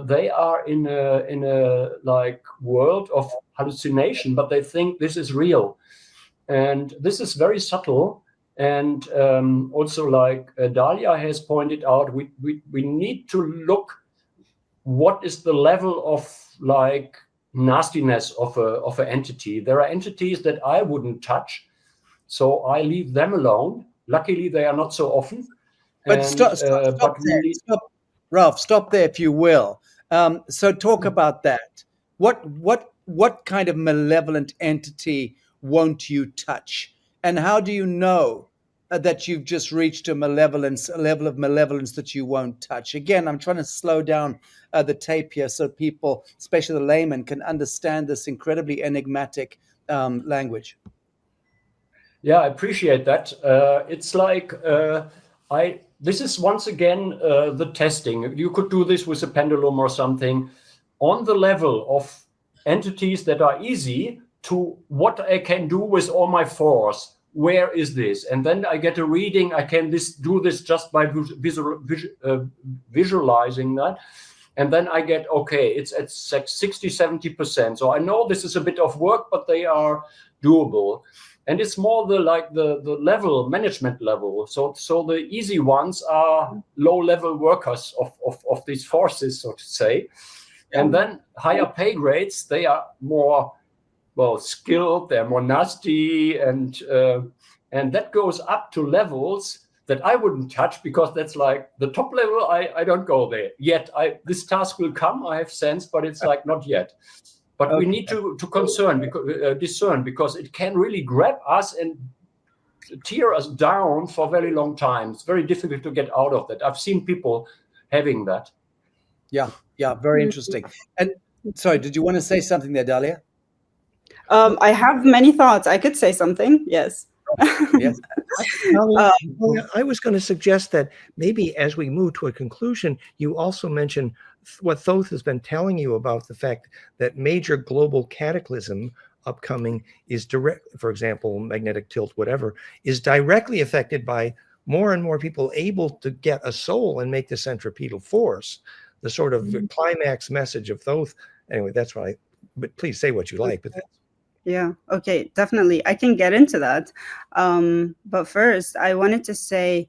they are in a world of hallucination, but they think this is real, and this is very subtle. And also, Dalia has pointed out, we need to look what is the level of nastiness of an entity. There are entities that I wouldn't touch, so I leave them alone. Luckily, they are not so often. But stop there. Ralf, stop there if you will. So talk about that. What kind of malevolent entity won't you touch? And how do you know that you've just reached a level of malevolence that you won't touch? Again, I'm trying to slow down the tape here so people, especially the layman, can understand this incredibly enigmatic language. Yeah, I appreciate that. It's this is once again the testing. You could do this with a pendulum or something on the level of entities that are easy to what I can do with all my force. Where is this? And then I get a reading. I can do this just by visualizing that. And then I get, okay, it's at 60, 70%. So I know this is a bit of work, but they are doable. And it's more the level, management level. So the easy ones are low-level workers of these forces, so to say. And then higher pay grades, they are more skilled, they're more nasty, and that goes up to levels that I wouldn't touch, because that's the top level. I don't go there yet. This task will come, I have sense, but it's not yet. But we need to discern, because it can really grab us and tear us down for a very long time. It's very difficult to get out of that. I've seen people having that. Yeah, very interesting. And sorry, did you want to say something there, Dalia? I have many thoughts. I could say something. Yes. Yes. I was going to suggest that maybe as we move to a conclusion, you also mention what Thoth has been telling you about the fact that major global cataclysm upcoming is direct, for example, magnetic tilt, whatever, is directly affected by more and more people able to get a soul and make the centripetal force, the sort of climax message of those. Anyway, that's why, but please say what you like. But yeah, okay, definitely. I can get into that. But first, I wanted to say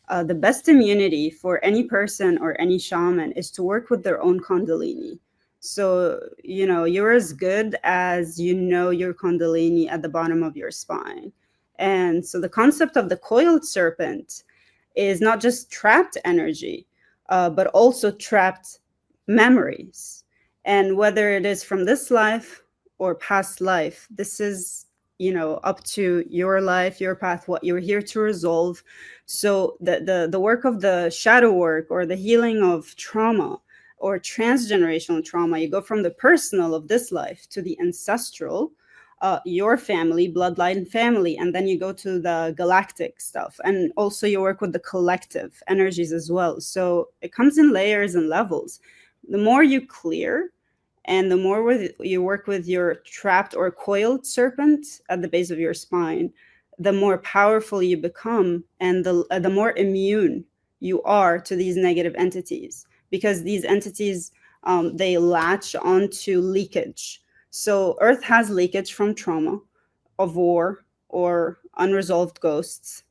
the best immunity for any person or any shaman is to work with their own Kundalini. So, you're as good as your Kundalini at the bottom of your spine. And so the concept of the coiled serpent is not just trapped energy, but also trapped memories. And whether it is from this life or past life, this is up to your life, your path, what you're here to resolve. So the work of the shadow work or the healing of trauma or transgenerational trauma, you go from the personal of this life to the ancestral, your family, bloodline family, and then you go to the galactic stuff. And also you work with the collective energies as well. So it comes in layers and levels. The more you clear, and the more you work with your trapped or coiled serpent at the base of your spine, the more powerful you become, and the more immune you are to these negative entities, because these entities, they latch onto leakage. So Earth has leakage from trauma, of war, or unresolved ghosts.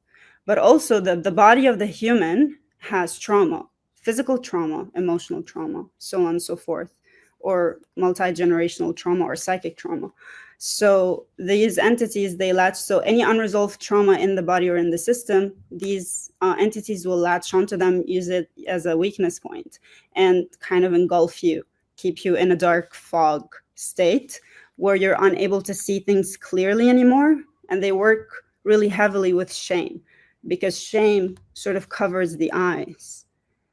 But also the body of the human has trauma, physical trauma, emotional trauma, so on and so forth, or multi-generational trauma or psychic trauma. So these entities, they latch. So any unresolved trauma in the body or in the system, these entities will latch onto them, use it as a weakness point, and kind of engulf you, keep you in a dark fog state where you're unable to see things clearly anymore. And they work really heavily with shame, because shame sort of covers the eyes.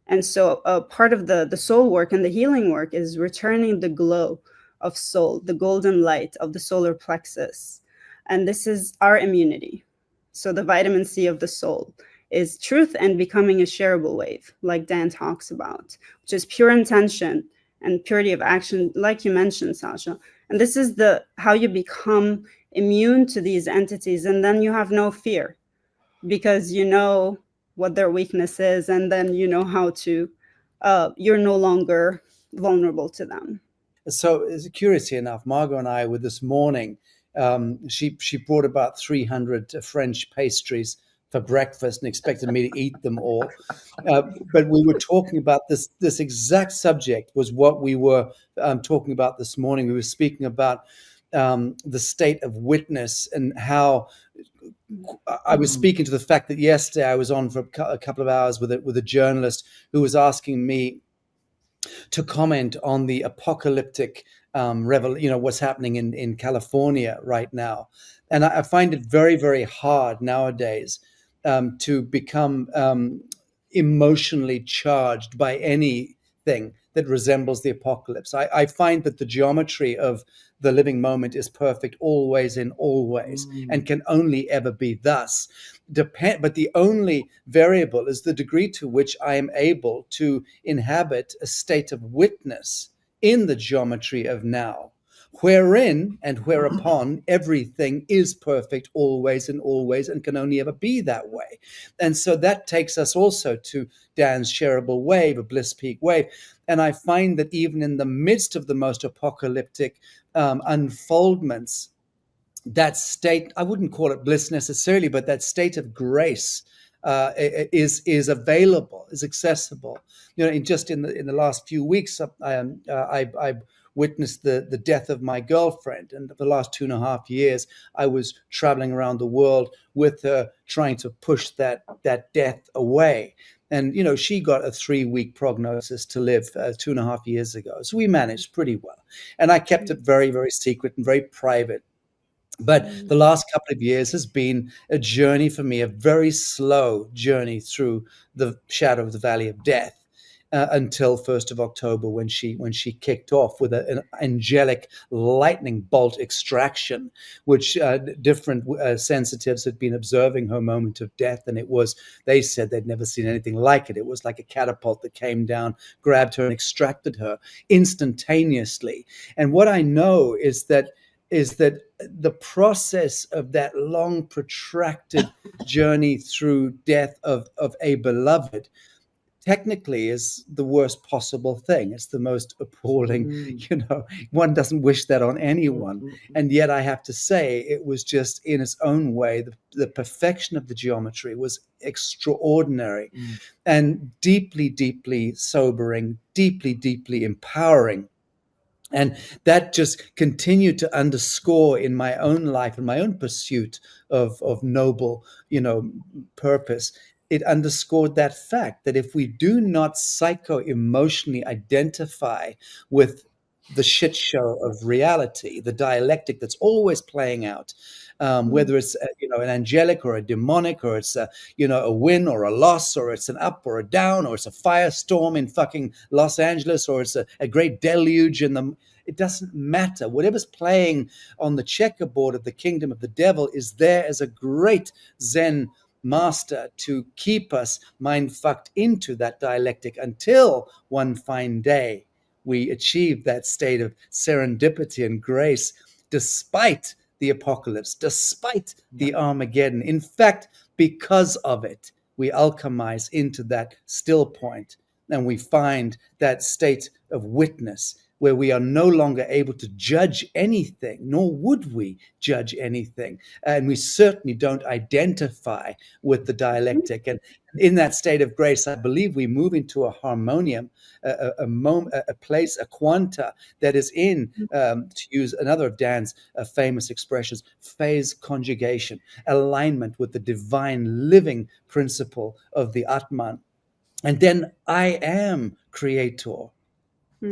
And so part of the soul work and the healing work is returning the glow of soul, the golden light of the solar plexus. And this is our immunity. So the vitamin C of the soul is truth and becoming a shareable wave, like Dan talks about, which is pure intention and purity of action, like you mentioned, Sacha. And this is how you become immune to these entities. And then you have no fear, because you know what their weakness is, and then you know how to, you're no longer vulnerable to them. So, curiously enough, Margot and I were this morning, she brought about 300 French pastries for breakfast and expected me to eat them all. But we were talking about this exact subject was what we were talking about this morning. We were speaking about the state of witness, and how I was speaking to the fact that yesterday I was on for a couple of hours with a journalist who was asking me to comment on the apocalyptic what's happening in California right now. And I find it very, very hard nowadays to become emotionally charged by anything that resembles the apocalypse. I find that the geometry of the living moment is perfect always in always, and can only ever be thus. But the only variable is the degree to which I am able to inhabit a state of witness in the geometry of now, wherein and whereupon everything is perfect always and always, and can only ever be that way. And so that takes us also to Dan's shareable wave, a bliss peak wave. And I find that even in the midst of the most apocalyptic unfoldments, that state, I wouldn't call it bliss necessarily, but that state of grace is available, is accessible. In the last few weeks, I witnessed the death of my girlfriend, and for the last 2.5 years, I was traveling around the world with her, trying to push that death away. And, she got a 3-week prognosis to live 2.5 years ago. So we managed pretty well. And I kept it very, very secret and very private. But the last couple of years has been a journey for me, a very slow journey through the shadow of the valley of death, until 1st of October, when she kicked off with an angelic lightning bolt extraction, which different sensitives had been observing her moment of death, and they said they'd never seen anything like it. It was like a catapult that came down, grabbed her, and extracted her instantaneously. And what I know is that is that the process of that long, protracted journey through death of a beloved technically is the worst possible thing. It's the most appalling, one doesn't wish that on anyone. And yet I have to say, it was just in its own way, the perfection of the geometry was extraordinary and deeply, deeply sobering, deeply, deeply empowering. And that just continued to underscore in my own life and my own pursuit of noble, purpose. It underscored that fact that if we do not psycho-emotionally identify with the shit show of reality, the dialectic that's always playing out, whether it's an angelic or a demonic, or it's a win or a loss, or it's an up or a down, or it's a firestorm in fucking Los Angeles, or it's a great deluge in the. It doesn't matter. Whatever's playing on the checkerboard of the kingdom of the devil is there as a great Zen master to keep us mind fucked into that dialectic until one fine day we achieve that state of serendipity and grace, despite the apocalypse, despite the Armageddon. In fact, because of it, we alchemize into that still point, and we find that state of witness where we are no longer able to judge anything, nor would we judge anything. And we certainly don't identify with the dialectic. And in that state of grace, I believe we move into a harmonium, a place, a quanta that is in, to use another of Dan's famous expressions, phase conjugation, alignment with the divine living principle of the Atman. And then I am creator.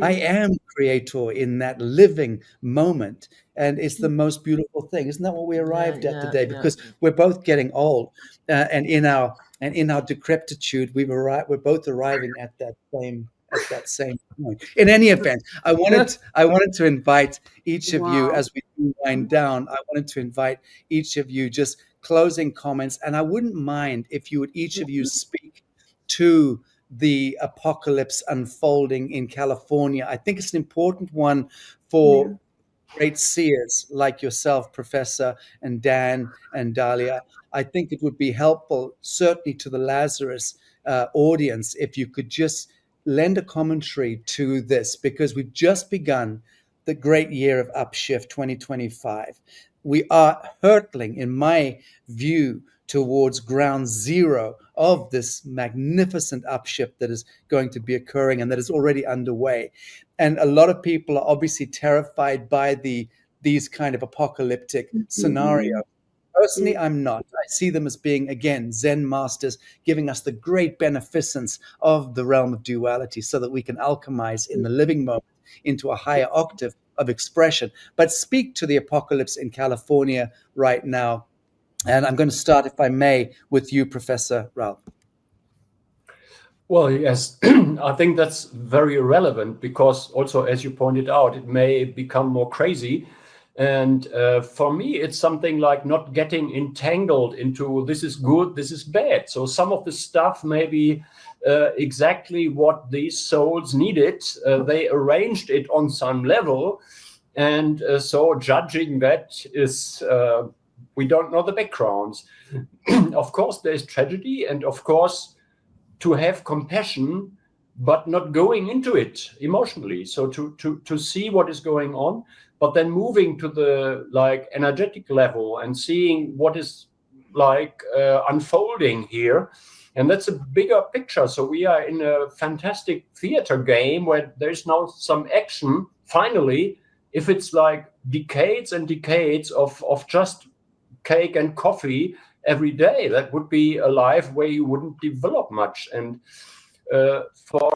I am creator in that living moment. And it's the most beautiful thing. Isn't that what we arrived at today? Because we're both getting old, and in our decrepitude, we're both arriving at that same point. In any event, I wanted to invite each of you, as we wind down, I wanted to invite each of you just closing comments. And I wouldn't mind if you would each of you speak to the apocalypse unfolding in California. I think it's an important one for great seers like yourself, Professor, and Dan and Dalia. I think it would be helpful, certainly to the Lazarus audience, if you could just lend a commentary to this, because we've just begun the great year of Upshift 2025. We are hurtling, in my view, towards ground zero of this magnificent upshift that is going to be occurring and that is already underway. And a lot of people are obviously terrified by these kind of apocalyptic scenarios. Personally, I'm not. I see them as being, again, Zen masters giving us the great beneficence of the realm of duality so that we can alchemize in the living moment into a higher octave of expression. But speak to the apocalypse in California right now. And I'm going to start, if I may, with you, Professor Ralf. Well, yes, I think that's very relevant because also, as you pointed out, it may become more crazy. And for me, it's something like not getting entangled into this is good, this is bad. So some of the stuff may be exactly what these souls needed. They arranged it on some level. And so judging that is... we don't know the backgrounds. Of course, there's tragedy, and of course, to have compassion, but not going into it emotionally. So to see what is going on, but then moving to the energetic level and seeing what is unfolding here. And that's a bigger picture. So we are in a fantastic theater game where there's now some action, finally, if it's decades and decades of just cake and coffee every day, that would be a life where you wouldn't develop much. And for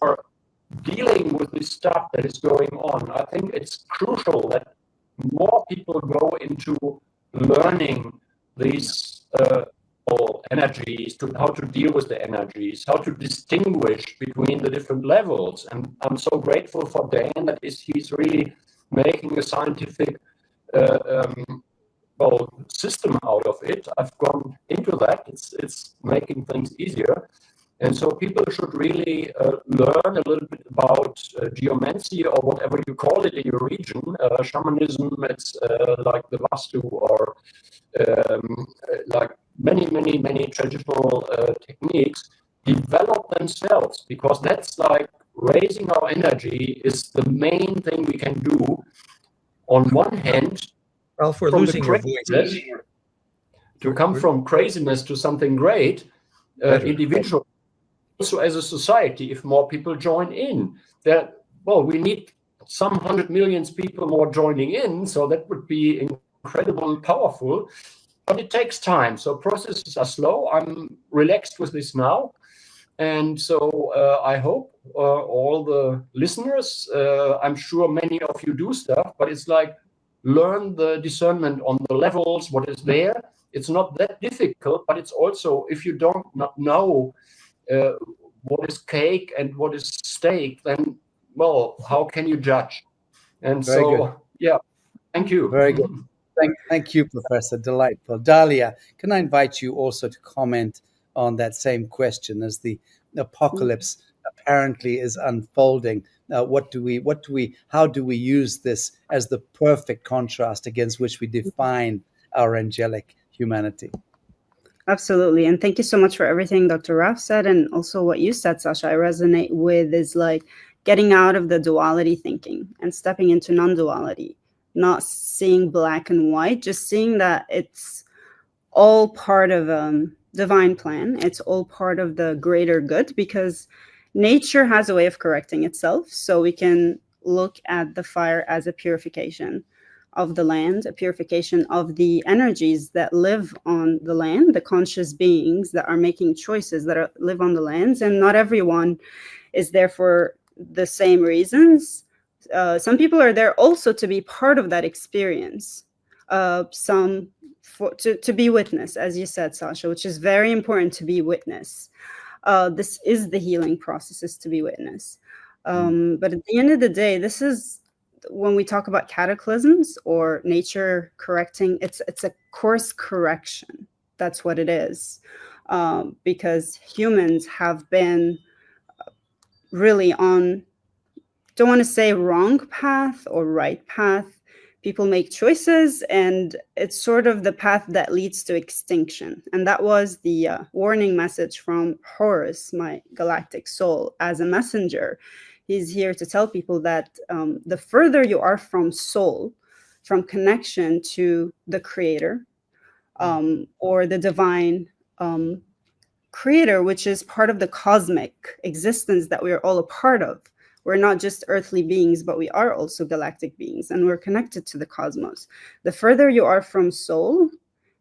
dealing with this stuff that is going on, I think it's crucial that more people go into learning these energies, to how to deal with the energies, how to distinguish between the different levels. And I'm so grateful for Dan that he's really making a scientific system out of it. I've gone into that. It's making things easier. And so people should really learn a little bit about geomancy, or whatever you call it in your region. Shamanism, it's like the Vastu, or like many traditional techniques, develop themselves, because that's like raising our energy is the main thing we can do. On one hand, Ralf, we're from the losing your voice. craziness, to come from craziness to something great, individual, also as a society, if more people join in, that, well, we need some 100 million people more joining in, so that would be incredible and powerful, but it takes time. So processes are slow. I'm relaxed with this now. And so I hope all the listeners, I'm sure many of you do stuff, but it's like, learn the discernment on the levels, what is there. It's not that difficult, but it's also, if you don't not know what is cake and what is steak, then, well, how can you judge? And Very so, good. yeah, thank you. Very good. Thank you, Professor. Delightful. Dalia, can I invite you also to comment on that same question as the apocalypse apparently is unfolding? How do we use this as the perfect contrast against which we define our angelic humanity? Absolutely. And thank you so much for everything Dr. Ralf said, and also what you said, Sacha. I resonate with is like getting out of the duality thinking and stepping into non-duality, not seeing black and white, just seeing that it's all part of a divine plan. It's all part of the greater good, because nature has a way of correcting itself. So we can look at the fire as a purification of the land, a purification of the energies that live on the land, the conscious beings that are making choices that live on the lands. And not everyone is there for the same reasons. Some people are there also to be part of that experience. Some to be witness, as you said, Sacha, which is very important, to be witness. This is the healing process, is to be witness. But at the end of the day, this is when we talk about cataclysms or nature correcting, it's a course correction. That's what it is. Because humans have been really on, don't want to say wrong path or right path. People make choices, and it's sort of the path that leads to extinction. And that was the warning message from Horus, my galactic soul, as a messenger. He's here to tell people that the further you are from soul, from connection to the creator, or the divine creator, which is part of the cosmic existence that we are all a part of. We're not just earthly beings, but we are also galactic beings, and we're connected to the cosmos. The further you are from soul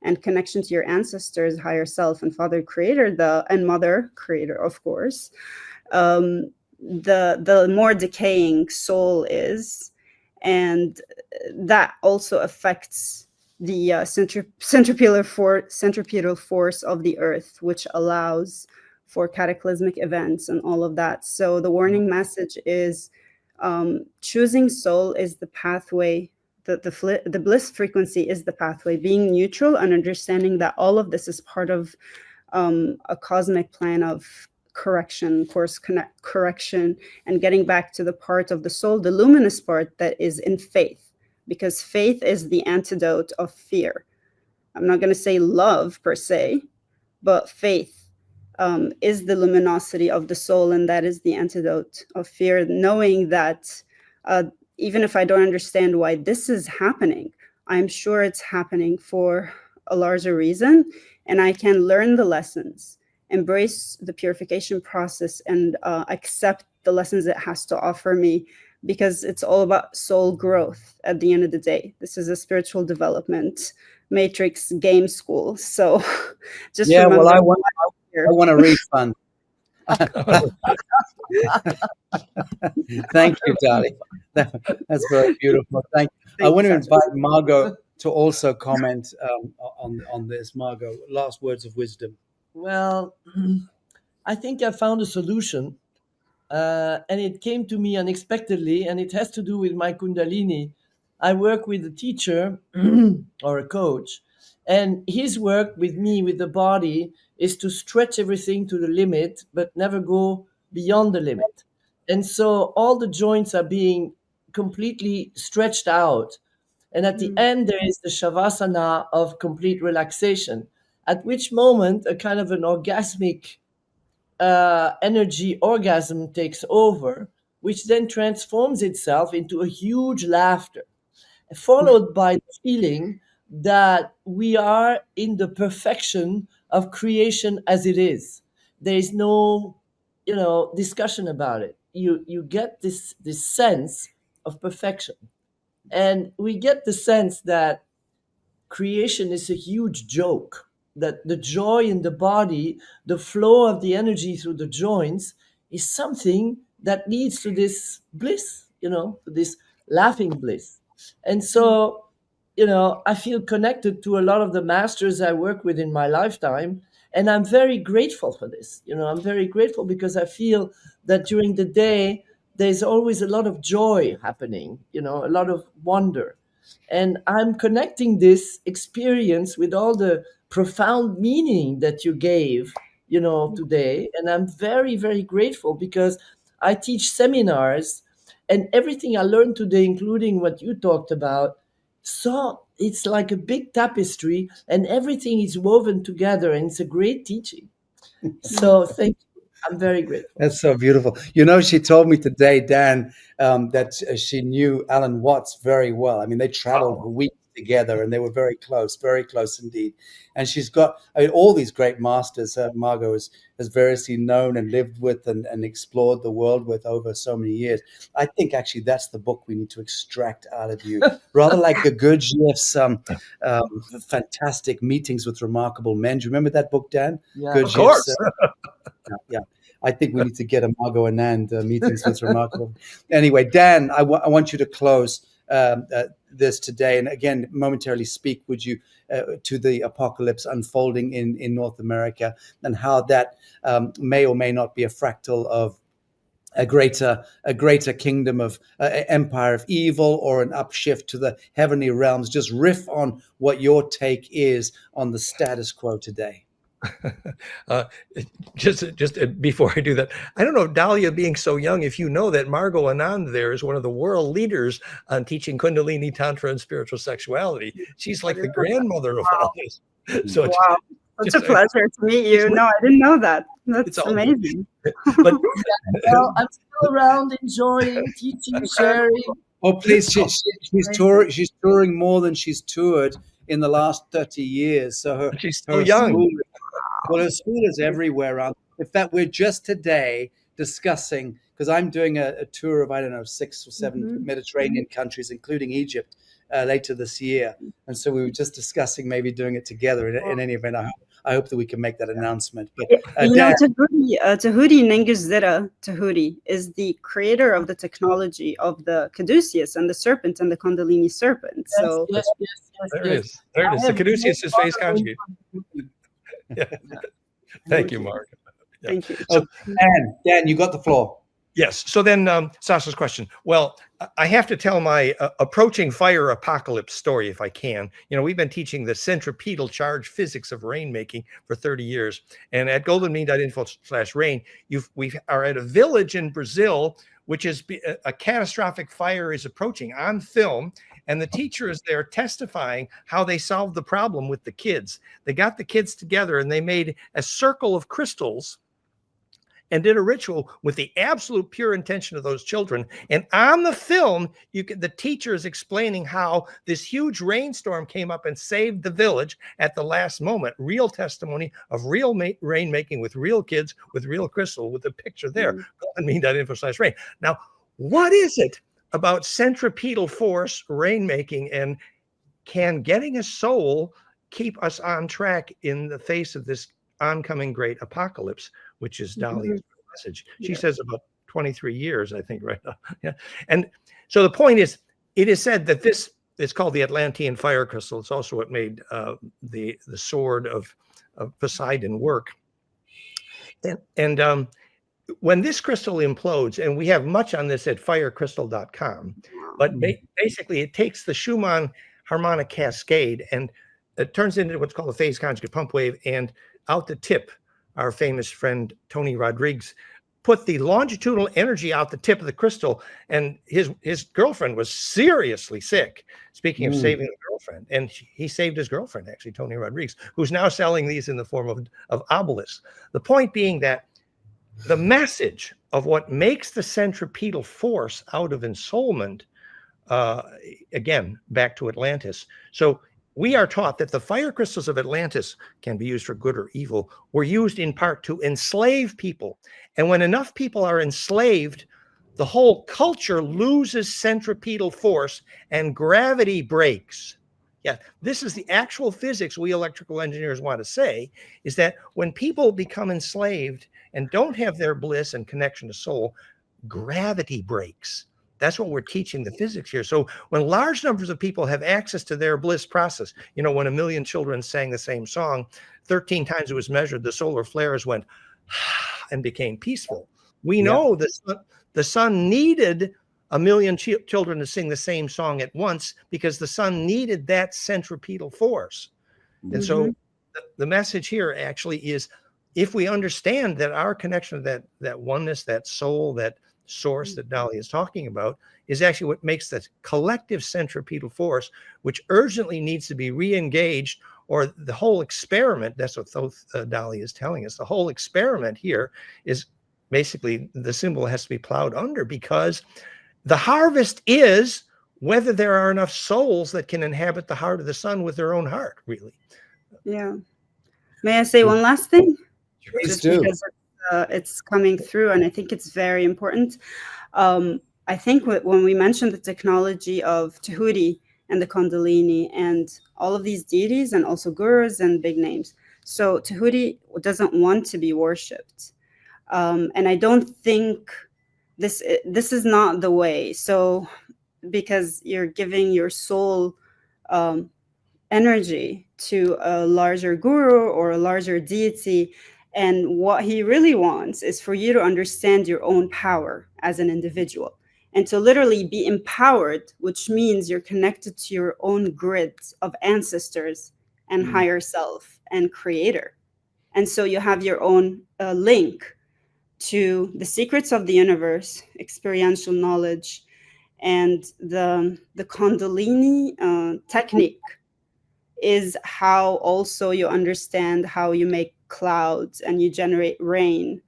and connection to your ancestors, higher self, and father creator, and mother creator, of course, the more decaying soul is. And that also affects the centripetal force of the earth, which allows for cataclysmic events and all of that. So the warning message is choosing soul is the pathway, the bliss frequency is the pathway. Being neutral and understanding that all of this is part of a cosmic plan of correction, course correction, and getting back to the part of the soul, the luminous part that is in faith, because faith is the antidote of fear. I'm not going to say love per se, but faith is the luminosity of the soul, and that is the antidote of fear, knowing that even if I don't understand why this is happening, I'm sure it's happening for a larger reason, and I can learn the lessons, embrace the purification process, and accept the lessons it has to offer me, because it's all about soul growth at the end of the day. This is a spiritual development matrix game school. So just remember, well, I want a refund. Thank you, Dalia. That's very beautiful. I want to invite Margot to also comment on this. Margot, last words of wisdom. Well, I think I found a solution, and it came to me unexpectedly, and it has to do with my Kundalini. I work with a teacher or a coach, And his work with me, with the body, is to stretch everything to the limit, but never go beyond the limit. And so all the joints are being completely stretched out. And at the end, there is the shavasana of complete relaxation, at which moment a kind of an orgasmic energy orgasm takes over, which then transforms itself into a huge laughter, followed by the feeling that we are in the perfection of creation as it is. There is no, discussion about it. You get this sense of perfection, and we get the sense that creation is a huge joke, that the joy in the body, the flow of the energy through the joints, is something that leads to this bliss, to this laughing bliss. And so, I feel connected to a lot of the masters I work with in my lifetime. And I'm very grateful for this. I'm very grateful because I feel that during the day, there's always a lot of joy happening, a lot of wonder. And I'm connecting this experience with all the profound meaning that you gave, today. And I'm very, very grateful because I teach seminars, and everything I learned today, including what you talked about, so it's like a big tapestry and everything is woven together, and it's a great teaching. So thank you. I'm very grateful. That's so beautiful. She told me today, Dan, that she knew Alan Watts very well. I mean, they traveled for weeks together and they were very close indeed. And she's got all these great masters Margot has variously known and lived with and explored the world with over so many years. I think actually that's the book we need to extract out of you. Rather like Gurdjieff's fantastic meetings with remarkable men. Do you remember that book, Dan? Yeah, of course. Yeah. I think we need to get a Margot Anand meetings with remarkable. Anyway, Dan, I want you to close this today, and again, momentarily speak, would you, to the apocalypse unfolding in North America, and how that may or may not be a fractal of a greater kingdom of empire of evil, or an upshift to the heavenly realms. Just riff on what your take is on the status quo today. Just before I do that, I don't know, Dalia, being so young, if you know that Margot Anand there is one of the world leaders on teaching Kundalini, Tantra, and spiritual sexuality. She's like the grandmother of all this. So wow, such a pleasure to meet you. No, I didn't know that. That's amazing. But well, I'm still around, enjoying, teaching, sharing. Oh, please, she's touring more than she's toured in the last 30 years. So she's still young. Her school is everywhere around. In fact, we're just today discussing, because I'm doing a tour of, 6 or 7 Mediterranean countries, including Egypt, later this year. And so we were just discussing maybe doing it together. In any event, I hope that we can make that announcement. But Tahuti Nengizera Tahuti is the creator of the technology of the caduceus and the serpent and the Kundalini serpent. So yes. There it is. The caduceus is phase conjugate. Yeah. Thank you, Mark. Yeah. Thank you. So, Dan, you got the floor. Yes. So then Sacha's question. Well, I have to tell my approaching fire apocalypse story if I can. We've been teaching the centripetal charge physics of rainmaking for 30 years. And at goldenmean.info/rain, we are at a village in Brazil, which is a catastrophic fire is approaching on film. And the teacher is there testifying how they solved the problem with the kids. They got the kids together and they made a circle of crystals and did a ritual with the absolute pure intention of those children. And on the film, the teacher is explaining how this huge rainstorm came up and saved the village at the last moment. Real testimony of real rainmaking with real kids, with real crystal, with a picture there. goldenmean.info/rain. Now, what is it about centripetal force, rainmaking, and can getting a soul keep us on track in the face of this oncoming great apocalypse, which is Dalia's message? She says about 23 years, I think, right now. Yeah. And so the point is, it is said that this is called the Atlantean fire crystal. It's also what made the sword of Poseidon work. And when this crystal implodes, and we have much on this at firecrystal.com, but basically it takes the Schumann harmonic cascade and it turns into what's called a phase conjugate pump wave. And out the tip, our famous friend Tony Rodriguez put the longitudinal energy out the tip of the crystal, and his girlfriend was seriously sick. Speaking of saving a girlfriend, and he saved his girlfriend, actually, Tony Rodriguez, who's now selling these in the form of obelisks. The point being that the message of what makes the centripetal force out of ensoulment, again, back to Atlantis. So we are taught that the fire crystals of Atlantis can be used for good or evil, were used in part to enslave people. And when enough people are enslaved, the whole culture loses centripetal force and gravity breaks. Yeah, this is the actual physics we electrical engineers want to say, is that when people become enslaved and don't have their bliss and connection to soul, gravity breaks. That's what we're teaching the physics here. So when large numbers of people have access to their bliss process, you know, when 1 million children sang the same song, 13 times it was measured, the solar flares went and became peaceful. We know the sun needed 1 million children to sing the same song at once because the sun needed that centripetal force. And so the message here actually is, if we understand that our connection to that oneness, that soul, that source that Dalia is talking about, is actually what makes the collective centripetal force, which urgently needs to be re-engaged, or the whole experiment, that's what Dalia is telling us, the whole experiment here is basically the symbol has to be plowed under, because the harvest is whether there are enough souls that can inhabit the heart of the sun with their own heart, really. Yeah. May I say one last thing? Please do. Because it's coming through, and I think it's very important. I think when we mentioned the technology of ʼAW-RE and the Kundalini and all of these deities and also gurus and big names, so ʼAW-RE doesn't want to be worshipped, and I don't think this is not the way. So because you're giving your soul energy to a larger guru or a larger deity, and what he really wants is for you to understand your own power as an individual and to literally be empowered, which means you're connected to your own grid of ancestors and higher self and creator. And so you have your own link to the secrets of the universe, experiential knowledge, and the Kundalini technique is how also you understand how you make clouds and you generate rain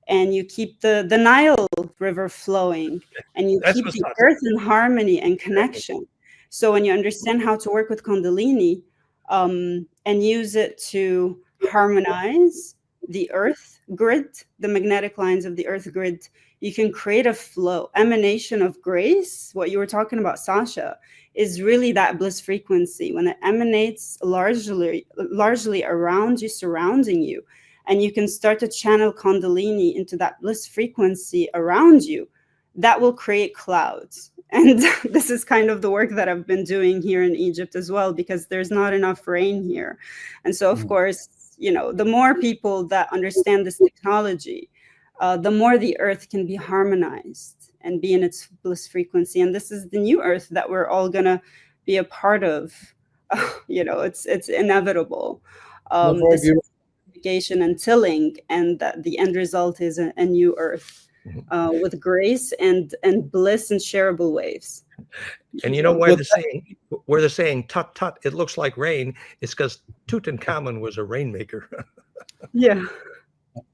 and you keep the Nile River flowing and you keep the earth in harmony and connection. So when you understand how to work with Kundalini and use it to harmonize the earth grid, the magnetic lines of the earth grid, you can create a flow, emanation of grace. What you were talking about, Sacha, is really that bliss frequency when it emanates largely around you, surrounding you, and you can start to channel Kundalini into that bliss frequency around you. That will create clouds. And this is kind of the work that I've been doing here in Egypt as well, because there's not enough rain here. And so, of course, you know, the more people that understand this technology, the more the earth can be harmonized and be in its bliss frequency. And this is the new earth that we're all gonna be a part of. You know, it's inevitable. This is purification and tilling, and that the end result is a new earth with grace and bliss and shareable waves. And you know why the saying "tut tut, it looks like rain" is because Tutankhamun was a rainmaker. Yeah.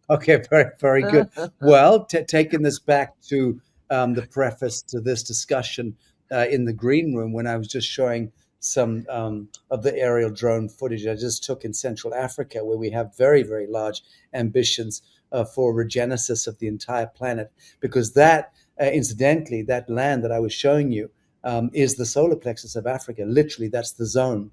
Okay, very, very good. Well, taking this back to the preface to this discussion in the green room, when I was just showing some of the aerial drone footage I just took in Central Africa, where we have very, very large ambitions for regenesis of the entire planet, because that, incidentally, that land that I was showing you is the solar plexus of Africa. Literally, that's the zone.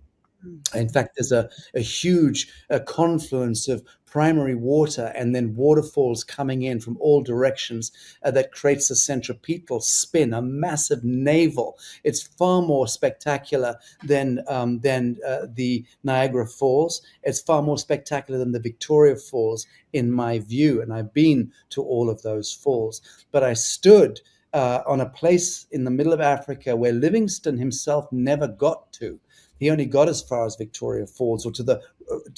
In fact, there's a huge confluence of primary water and then waterfalls coming in from all directions that creates a centripetal spin, a massive navel. It's far more spectacular than the Niagara Falls. It's far more spectacular than the Victoria Falls, in my view. And I've been to all of those falls. But I stood on a place in the middle of Africa where Livingstone himself never got to. He only got as far as Victoria Falls, or to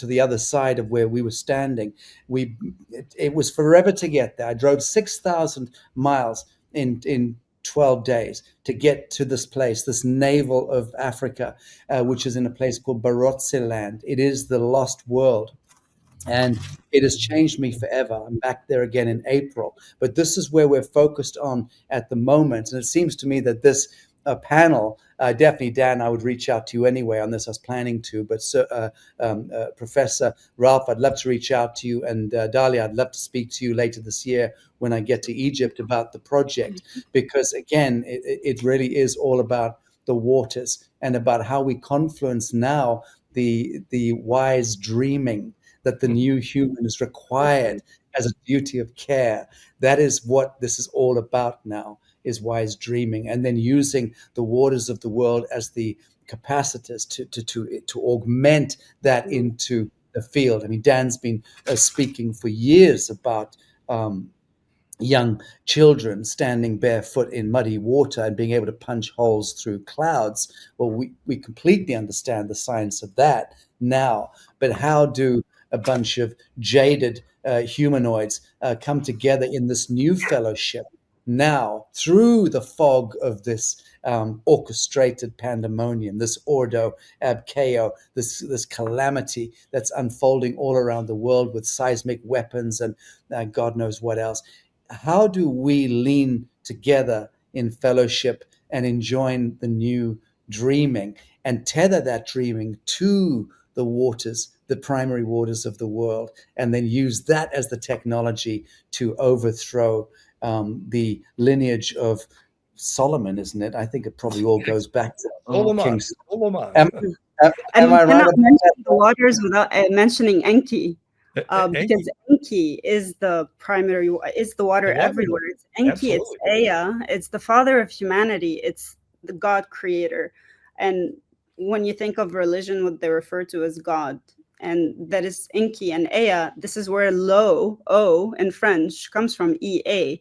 the other side of where we were standing. It was forever to get there. I drove 6,000 miles in 12 days to get to this place, this navel of Africa, which is in a place called Barotse land. It is the lost world. And it has changed me forever. I'm back there again in April. But this is where we're focused on at the moment. And it seems to me that this panel, definitely, Dan, I would reach out to you anyway on this. I was planning to. But Professor Ralf, I'd love to reach out to you. And Dalia, I'd love to speak to you later this year when I get to Egypt about the project. Because, again, it really is all about the waters and about how we confluence now the wise dreaming that the new human is required as a duty of care. That is what this is all about now, is wise dreaming, and then using the waters of the world as the capacitors to augment that into the field. I mean, Dan's been speaking for years about young children standing barefoot in muddy water and being able to punch holes through clouds. Well, we completely understand the science of that now, but how do a bunch of jaded humanoids come together in this new fellowship now through the fog of this orchestrated pandemonium, this ordo ab chaos, this calamity that's unfolding all around the world with seismic weapons and God knows what else? How do we lean together in fellowship and enjoin the new dreaming and tether that dreaming to the waters, the primary waters of the world, and then use that as the technology to overthrow the lineage of Solomon, isn't it? I think it probably all goes back to King Solomon. Am I right? Cannot mention the waters without mentioning Enki, because Enki is the primary, is the water everywhere. It's Enki, it's Ea, it's the father of humanity, it's the God creator. And when you think of religion, what they refer to as God, and that is Enki and Ea. This is where lo, O in French comes from, EA.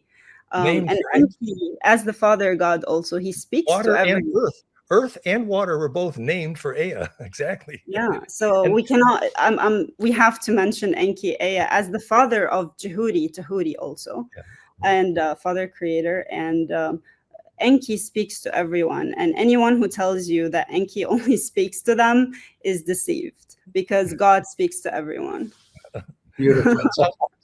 And Enki, as the father God, also he speaks water to everyone. and earth. Earth and water were both named for Ea. Exactly. Yeah. So we cannot. We have to mention Enki, Ea, as the father of Tahuti also, and father creator. And Enki speaks to everyone, and anyone who tells you that Enki only speaks to them is deceived, because God speaks to everyone. Beautiful.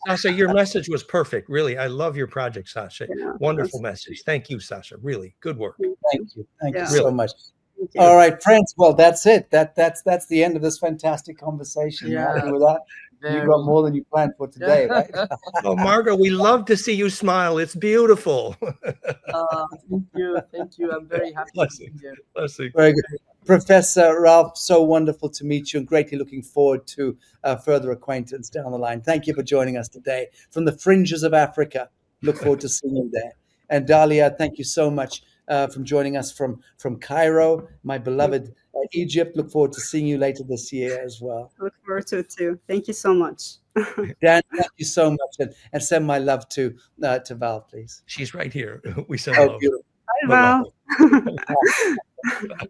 Sacha, your message was perfect. Really, I love your project, Sacha. Yeah, wonderful message. Thank you, Sacha. Really good work. Thank you. Thank you so much. All right, friends. Well, that's it. That's the end of this fantastic conversation. Yeah. Happy with that? You got more than you planned for today, right? Oh, Margot, we love to see you smile. It's beautiful. Thank you. I'm very happy to be here. Very good. Professor Ralf, so wonderful to meet you, and greatly looking forward to further acquaintance down the line. Thank you for joining us today from the fringes of Africa. Look forward to seeing you there. And Dalia, thank you so much from joining us from Cairo, my beloved Egypt. Look forward to seeing you later this year as well. Look forward to it too. Thank you so much. Dan, thank you so much, and send my love to Val, please. She's right here. We send love. Beautiful. Bye, Val.